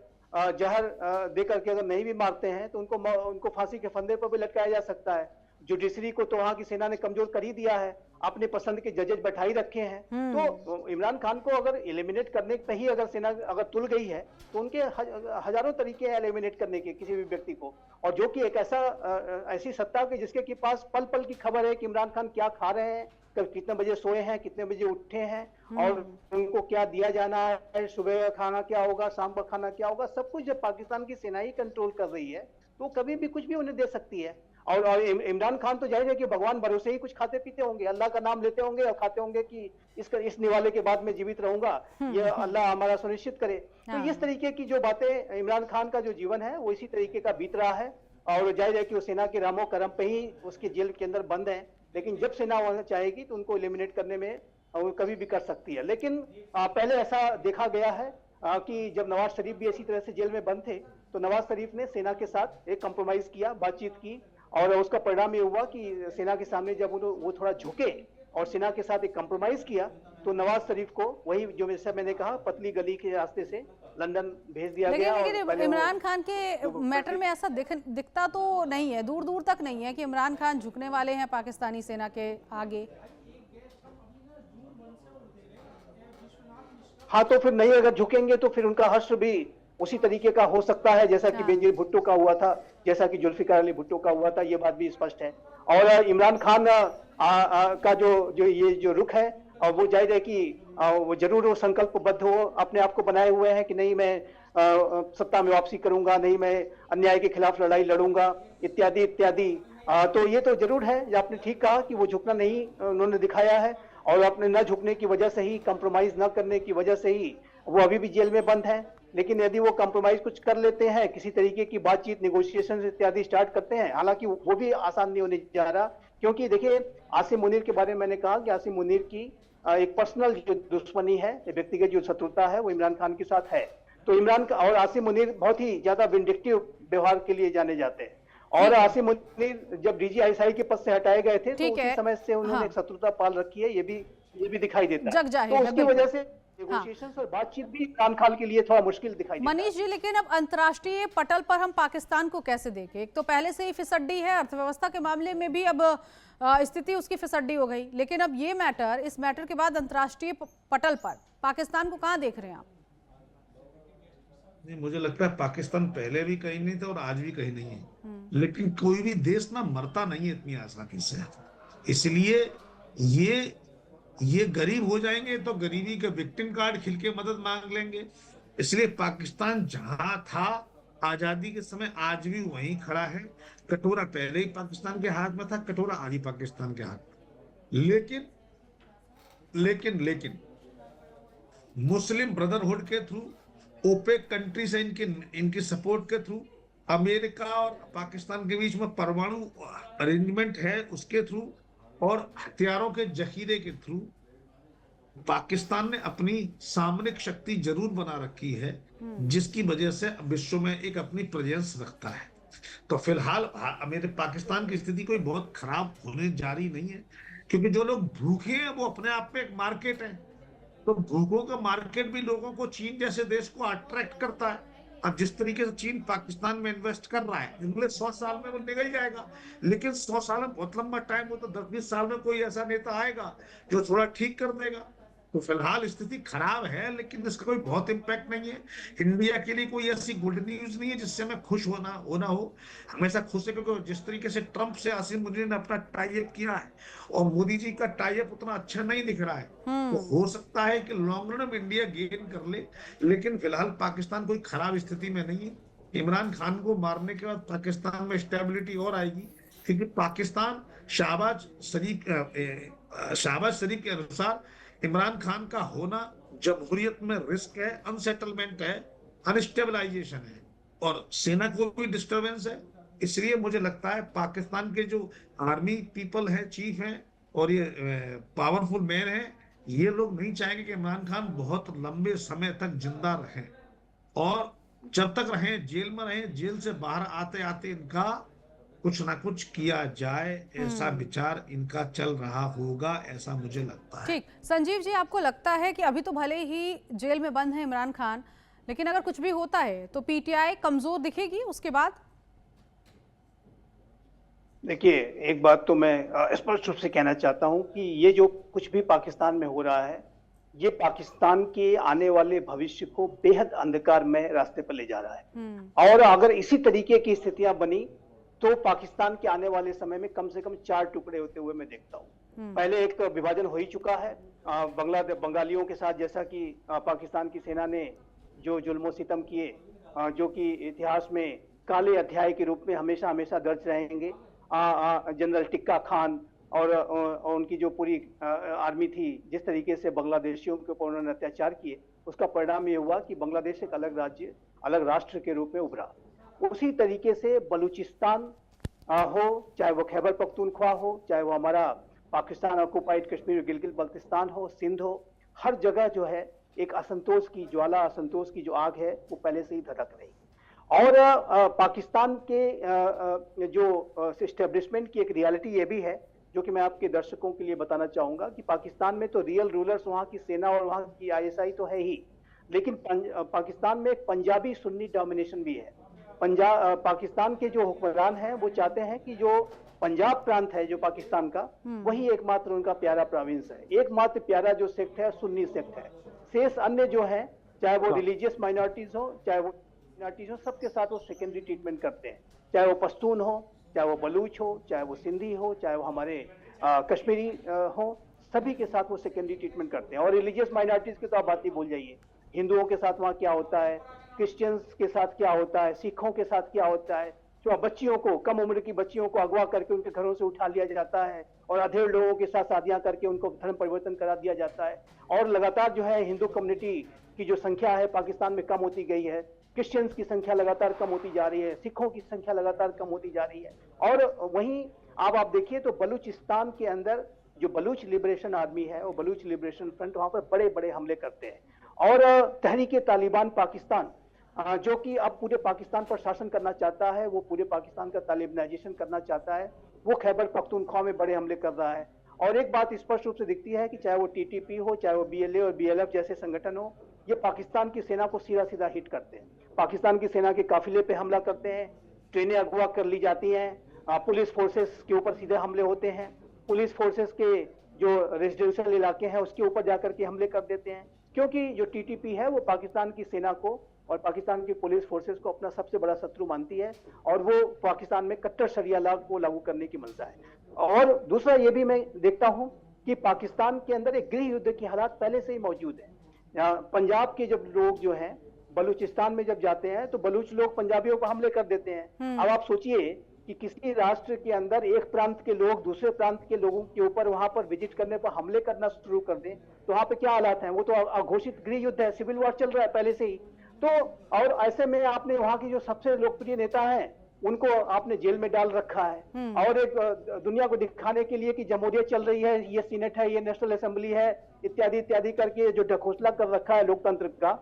जहर दे करके अगर नहीं भी मारते हैं तो उनको फांसी के फंदे पर भी लटकाया जा सकता है। जुडिशरी को तो वहां की सेना ने कमजोर कर ही दिया है, अपने पसंद के जजेज बैठाई रखे हैं। तो इमरान खान को अगर एलिमिनेट करने पे ही अगर सेना अगर तुल गई है, तो उनके हजारों तरीके हैं एलिमिनेट करने के किसी भी व्यक्ति को। और जो कि एक ऐसी सत्ता के जिसके के पास पल पल की खबर है कि इमरान खान क्या खा रहे हैं, कब कितने बजे सोए हैं, कितने बजे उठे हैं, और उनको क्या दिया जाना है, सुबह का खाना क्या होगा, शाम का खाना क्या होगा, सब कुछ जब पाकिस्तान की सेना ही कंट्रोल कर रही है तो कभी भी कुछ भी उन्हें दे सकती है। और इमरान खान तो जाहिर है कि भगवान भरोसे ही कुछ खाते पीते होंगे, अल्लाह का नाम लेते होंगे और खाते होंगे कि इस निवाले के बाद में जीवित रहूंगा, ये अल्लाह हमारा सुनिश्चित करे। तो इस तरीके की जो बातें, इमरान खान का जो जीवन है वो इसी तरीके का बीत रहा है। और जाहिर है कि वो सेना के रामो करम पे ही उसके जेल के अंदर बंद है, लेकिन जब सेना वहां चाहेगी तो उनको एलिमिनेट करने में वो कभी भी कर सकती है। लेकिन पहले ऐसा देखा गया है कि जब नवाज शरीफ भी इसी तरह से जेल में बंद थे, तो नवाज शरीफ ने सेना के साथ एक कंप्रोमाइज किया, बातचीत की, और उसका परिणाम ये हुआ कि सेना के सामने जब वो थोड़ा झुके और सेना के साथ एक कंप्रोमाइज किया, तो नवाज शरीफ को वही जो जैसे मैंने कहा पतली गली के रास्ते से लंदन भेज दिया गया। लेकिन इमरान खान के मैटर में ऐसा दिखता तो नहीं है, दूर दूर तक नहीं है कि इमरान खान झुकने वाले हैं पाकिस्तानी सेना के आगे। हाँ, तो फिर नहीं अगर झुकेंगे तो फिर उनका हश्र भी उसी तरीके का हो सकता है जैसा कि बेनजीर भुट्टो का हुआ था, जैसा कि जुल्फिकार अली भुट्टो का हुआ था, ये बात भी स्पष्ट है। और इमरान खान का जो ये जो रुख है और वो जाहिर है कि वो जरूर वो संकल्पबद्ध हो, अपने आप को बनाए हुए हैं कि नहीं मैं सत्ता में वापसी करूंगा, नहीं मैं अन्याय के खिलाफ लड़ाई लड़ूंगा, इत्यादि इत्यादि। तो ये तो जरूर है, जो आपने ठीक कहा कि वो झुकना नहीं उन्होंने दिखाया है, और अपने न झुकने की वजह से ही, कंप्रोमाइज न करने की वजह से ही वो अभी भी जेल में बंद है। लेकिन यदि वो कंप्रोमाइज कुछ कर लेते हैं, किसी तरीके की बातचीत, नेगोशिएशन इत्यादि स्टार्ट करते हैं, हालांकि वो भी आसान नहीं होने जा रहा, क्योंकि देखिए आसिम मुनीर के बारे में मैंने कहा कि आसिम मुनीर की एक पर्सनल जो दुश्मनी है, व्यक्तिगत जो शत्रुता है, वो इमरान खान के साथ है। तो इमरान और आसिम मुनीर बहुत ही ज्यादा विंडिक्टिव व्यवहार के लिए जाने जाते हैं। और आसिम मुनीर जब DGI के पद से हटाए गए थे तो उसी समय से उन्होंने एक शत्रुता पाल रखी है, ये भी दिखाई देता है। तो उसकी वजह से नेगोशिएशंस और बातचीत भी इमरान खान के लिए थोड़ा मुश्किल दिखाई देता है। मनीष जी, लेकिन अब अंतर्राष्ट्रीय पटल पर हम पाकिस्तान को कैसे देखें? एक तो पहले से ही फिसड्डी है, अर्थव्यवस्था के मामले में भी अब स्थिति उसकी फिसड्डी हो गई, लेकिन अब ये मैटर, इस मैटर के बाद अंतर्राष्ट्रीय पटल पर पाकिस्तान को कहां देख रहे हैं आप? नहीं, मुझे लगता है पाकिस्तान पहले भी कहीं नहीं था और आज भी कहीं नहीं है, लेकिन कोई भी देश ना मरता नहीं है इतनी आसानी से। इसलिए ये गरीब हो जाएंगे तो गरीबी के विक्टिम कार्ड खिल के मदद मांग लेंगे। इसलिए पाकिस्तान जहां था आजादी के समय आज भी वहीं खड़ा है। कटोरा पहले ही पाकिस्तान के हाथ में था, कटोरा आज ही पाकिस्तान के हाथ में। लेकिन मुस्लिम ब्रदरहुड के थ्रू, ओपेक कंट्री से इनकी सपोर्ट के थ्रू, अमेरिका और पाकिस्तान के बीच में परमाणु अरेंजमेंट है उसके थ्रू, और हथियारों के जखीरे के थ्रू पाकिस्तान ने अपनी सामरिक शक्ति जरूर बना रखी है, जिसकी वजह से विश्व में एक अपनी प्रेजेंस रखता है। तो फिलहाल मेरे पाकिस्तान की स्थिति कोई बहुत खराब होने जा रही नहीं है, क्योंकि जो लोग भूखे हैं वो अपने आप में एक मार्केट है। तो भूखों का मार्केट भी लोगों को चीन जैसे देश को अट्रैक्ट करता है। अब जिस तरीके से चीन पाकिस्तान में इन्वेस्ट कर रहा है, अगले 100 साल में वो निकल जाएगा, लेकिन 100 साल में बहुत लंबा टाइम हो, तो 10-20 साल में कोई ऐसा नेता आएगा जो थोड़ा ठीक कर देगा। तो फिलहाल स्थिति खराब है, लेकिन इसका कोई बहुत इम्पैक्ट नहीं है। इंडिया के लिए कोई ऐसी गुड न्यूज नहीं है जिससे हमें खुश होना हो। हमेशा खुश है, क्योंकि जिस तरीके से ट्रंप से आसिम मुनीर ने अपना टाई अप किया है, और मोदी जी का टाई अप उतना अच्छा नहीं दिख रहा है, तो हो सकता है कि लॉन्ग रन में इंडिया गेन कर ले। लेकिन फिलहाल पाकिस्तान कोई खराब स्थिति में नहीं है। इमरान खान को मारने के बाद पाकिस्तान में स्टेबिलिटी और आएगी, क्योंकि पाकिस्तान शहबाज शरीफ के अनुसार इमरान खान का होना जमहूरियत में रिस्क है, अनसेटलमेंट है, अनस्टेबलाइजेशन है, और सेना को भी डिस्टर्बेंस है। इसलिए मुझे लगता है पाकिस्तान के जो आर्मी पीपल हैं, चीफ हैं, और ये पावरफुल मैन हैं, ये लोग नहीं चाहेंगे कि इमरान खान बहुत लंबे समय तक जिंदा रहें, और जब तक रहें जेल में रहें, जेल से बाहर आते आते इनका कुछ ना कुछ किया जाए, ऐसा विचार इनका चल रहा होगा, ऐसा मुझे लगता है। ठीक, संजीव जी, आपको लगता है कि अभी तो भले ही जेल में बंद है इमरान खान, लेकिन अगर कुछ भी होता है तो पीटीआई कमजोर दिखेगी उसके बाद? देखिए, एक बात तो मैं स्पष्ट रूप से कहना चाहता हूं कि ये जो कुछ भी पाकिस्तान में हो रहा है, ये पाकिस्तान के आने वाले भविष्य को बेहद अंधकार में रास्ते पर ले जा रहा है। और अगर इसी तरीके की स्थितियां बनी तो पाकिस्तान के आने वाले समय में कम से कम 4 टुकड़े होते हुए मैं देखता हूं। पहले एक तो विभाजन हो ही चुका है बंगालियों के साथ, जैसा कि पाकिस्तान की सेना ने जो जुल्म सितम किए, जो कि इतिहास में काले अध्याय के रूप में हमेशा हमेशा दर्ज रहेंगे। जनरल टिक्का खान और उनकी जो पूरी आर्मी थी, जिस तरीके से बांग्लादेशियों के ऊपर उन्होंने अत्याचार किए, उसका परिणाम ये हुआ कि बांग्लादेश एक अलग राज्य, अलग राष्ट्र के रूप में उभरा। उसी तरीके से बलूचिस्तान हो, चाहे वो खैबर पख्तूनख्वा हो, चाहे वो हमारा पाकिस्तान ऑक्युपाइड कश्मीर गिलगित बल्तिस्तान हो, सिंध हो, हर जगह जो है एक असंतोष की ज्वाला, असंतोष की जो आग है वो पहले से ही धधक रही। और पाकिस्तान के जो एस्टेब्लिशमेंट की एक रियलिटी ये भी है, जो कि मैं आपके दर्शकों के लिए बताना चाहूंगा कि पाकिस्तान में तो रियल रूलर्स वहां की सेना और वहां की ISI तो है ही, लेकिन पाकिस्तान में एक पंजाबी सुन्नी डोमिनेशन भी है। पाकिस्तान के जो हुक्मरान हैं वो चाहते हैं कि जो पंजाब प्रांत है जो पाकिस्तान का, वही एकमात्र उनका प्यारा प्रोविंस है। एकमात्र प्यारा जो सेक्ट है सुन्नी सेक्ट है। शेष अन्य जो है, चाहे वो रिलीजियस माइनॉरिटीज हो, चाहे वो माइनॉरिटीज हो, सबके साथ वो सेकेंडरी ट्रीटमेंट करते हैं। चाहे वो पश्तून हो, चाहे वो बलूच हो, चाहे वो सिंधी हो, चाहे वो हमारे कश्मीरी हो, सभी के साथ वो सेकेंडरी ट्रीटमेंट करते हैं। और रिलीजियस माइनॉरिटीज की तो आप बात ही भूल जाइए, हिंदुओं के साथ वहाँ क्या होता है, क्रिश्चियंस के साथ क्या होता है, सिखों के साथ क्या होता है, जो बच्चियों को, कम उम्र की बच्चियों को अगवा करके उनके घरों से उठा लिया जाता है और अधेड़ लोगों के साथ शादियां करके उनको धर्म परिवर्तन करा दिया जाता है। और लगातार जो है हिंदू कम्युनिटी की जो संख्या है पाकिस्तान में कम होती गई है, क्रिश्चियंस की संख्या लगातार कम होती जा रही है, सिखों की संख्या लगातार कम होती जा रही है। और वहीं आप देखिए तो बलूचिस्तान के अंदर जो बलूच लिबरेशन आर्मी है, वो बलूच लिबरेशन फ्रंट, वहां पर बड़े बड़े हमले करते हैं। और तहरीक तालिबान पाकिस्तान जो कि अब पूरे पाकिस्तान पर शासन करना चाहता है, वो पूरे पाकिस्तान का तालिबानाइजेशन करना चाहता है, वो खैबर पख्तूनख्वा में बड़े हमले कर रहा है। और एक बात स्पष्ट रूप से दिखती है कि चाहे वो टीटीपी हो, चाहे वो बीएलए और बीएलएफ जैसे संगठन हो, ये पाकिस्तान की सेना को सीधा सीधा हिट करते हैं, पाकिस्तान की सेना के काफिले पे हमला करते हैं, ट्रेनें अगवा कर ली जाती हैं, पुलिस फोर्सेस के ऊपर सीधे हमले होते हैं, पुलिस फोर्सेस के जो रेजिडेंशियल इलाके हैं उसके ऊपर जाकर के हमले कर देते हैं। क्योंकि जो टीटीपी है वो पाकिस्तान की सेना को और पाकिस्तान की पुलिस फोर्सेस को अपना सबसे बड़ा शत्रु मानती है और वो पाकिस्तान में कट्टर शरिया लॉ को लागू करने की मंशा है। और दूसरा ये भी मैं देखता हूं कि पाकिस्तान के अंदर एक गृह युद्ध की हालात पहले से ही मौजूद है। पंजाब के जब लोग जो हैं बलूचिस्तान में जब जाते हैं तो बलूच लोग पंजाबियों को हमले कर देते हैं। अब आप सोचिए कि किसी राष्ट्र के अंदर एक प्रांत के लोग दूसरे प्रांत के लोगों के ऊपर वहां पर विजिट करने पर हमले करना शुरू कर दें तो वहां पे क्या हालात हैं। वो तो अघोषित गृह युद्ध है, सिविल वॉर चल रहा है पहले से ही। तो और ऐसे में आपने वहां की जो सबसे लोकप्रिय नेता हैं उनको आपने जेल में डाल रखा है और एक दुनिया को दिखाने के लिए कि जमहूरियत चल रही है, ये सीनेट है, ये नेशनल असेंबली है, इत्यादि इत्यादि करके जो ढकोसला कर रखा है लोकतंत्र का,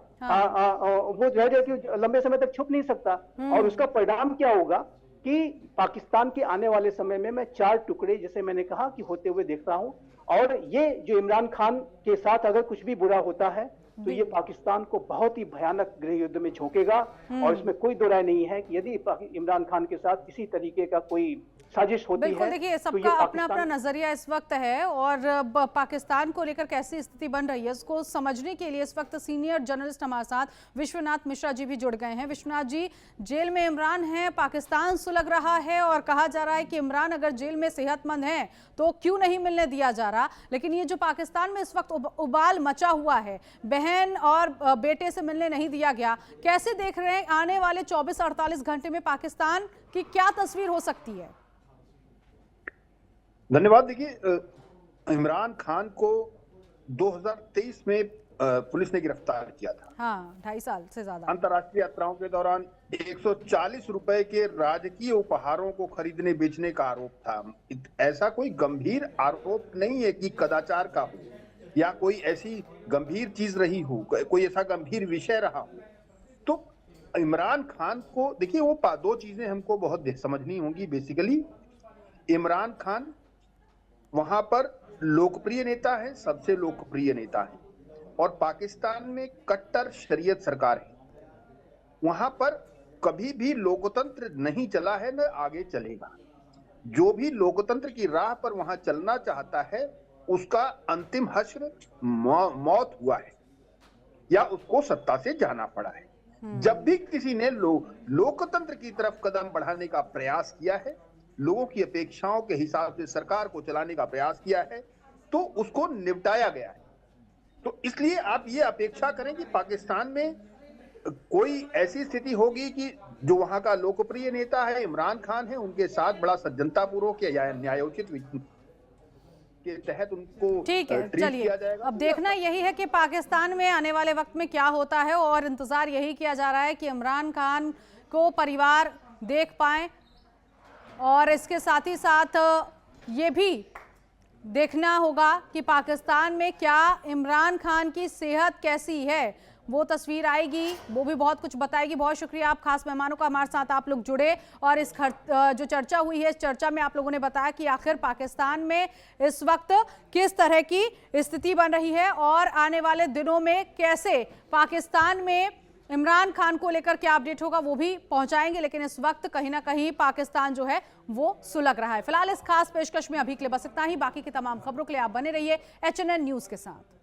वो जो है कि लंबे समय तक छुप नहीं सकता। और उसका परिणाम क्या होगा कि पाकिस्तान के आने वाले समय में मैं 4 टुकड़े जैसे मैंने कहा कि होते हुए देख रहा हूं। और ये जो इमरान खान के साथ अगर कुछ भी बुरा होता है तो ये पाकिस्तान को बहुत ही भयानक गृह युद्ध में झोंकेगा। और इसमें कोई दो राय नहीं है कि यदि इमरान खान के साथ किसी तरीके का कोई साजिश होती है। देखिए सबका अपना अपना नजरिया इस वक्त है और पाकिस्तान को लेकर कैसी स्थिति बन रही है इसको समझने के लिए इस वक्त सीनियर जर्नलिस्ट हमारे साथ विश्वनाथ मिश्रा जी भी जुड़ गए हैं। विश्वनाथ जी, जेल में इमरान है, पाकिस्तान सुलग रहा है और कहा जा रहा है कि इमरान अगर जेल में सेहतमंद है तो क्यों नहीं मिलने दिया जा रहा, लेकिन ये जो पाकिस्तान में इस वक्त उबाल मचा हुआ है, बहन और बेटे से मिलने नहीं दिया गया, कैसे देख रहे हैं आने वाले 24-48 घंटे में पाकिस्तान की क्या तस्वीर हो सकती है? धन्यवाद। देखिए, इमरान खान को 2023 में पुलिस ने गिरफ्तार किया था। हाँ, 2.5 साल से ज्यादा। अंतर्राष्ट्रीय यात्राओं के दौरान 140 रुपए के राजकीय उपहारों को खरीदने बेचने का आरोप था। ऐसा कोई गंभीर आरोप नहीं है कि कदाचार का हो या कोई ऐसी गंभीर चीज रही हो, कोई ऐसा गंभीर विषय रहा हो। तो इमरान खान को देखिए, वो 2 चीजें हमको बहुत समझनी होंगी। बेसिकली इमरान खान वहां पर लोकप्रिय नेता है, सबसे लोकप्रिय नेता है, और पाकिस्तान में कट्टर शरीयत सरकार है। वहां पर कभी भी लोकतंत्र नहीं चला है, न आगे चलेगा। जो भी लोकतंत्र की राह पर वहां चलना चाहता है उसका अंतिम हश्र मौत हुआ है या उसको सत्ता से जाना पड़ा है। जब भी किसी ने लोकतंत्र की तरफ कदम बढ़ाने का प्रयास किया है, लोगों की अपेक्षाओं के हिसाब से सरकार को चलाने का प्रयास किया है, तो उसको निपटाया गया है। तो इसलिए आप ये अपेक्षा करें कि पाकिस्तान में कोई ऐसी स्थिति होगी कि जो वहां का लोकप्रिय नेता है इमरान खान है, उनके साथ बड़ा सज्जनतापूर्वक या न्यायोचित के तहत उनको ठीक है। चलिए, अब देखना यही है कि पाकिस्तान में आने वाले वक्त में क्या होता है और इंतजार यही किया जा रहा है कि इमरान खान को परिवार देख पाए और इसके साथ ही साथ ये भी देखना होगा कि पाकिस्तान में क्या इमरान खान की सेहत कैसी है, वो तस्वीर आएगी, वो भी बहुत कुछ बताएगी। बहुत शुक्रिया आप खास मेहमानों का, हमारे साथ आप लोग जुड़े और इस जो चर्चा हुई है इस चर्चा में आप लोगों ने बताया कि आखिर पाकिस्तान में इस वक्त किस तरह की स्थिति बन रही है और आने वाले दिनों में कैसे पाकिस्तान में इमरान खान को लेकर क्या अपडेट होगा वो भी पहुंचाएंगे। लेकिन इस वक्त कहीं ना कहीं पाकिस्तान जो है वो सुलग रहा है। फिलहाल इस खास पेशकश में अभी के लिए बस इतना ही। बाकी की तमाम खबरों के लिए आप बने रहिए HNN न्यूज के साथ।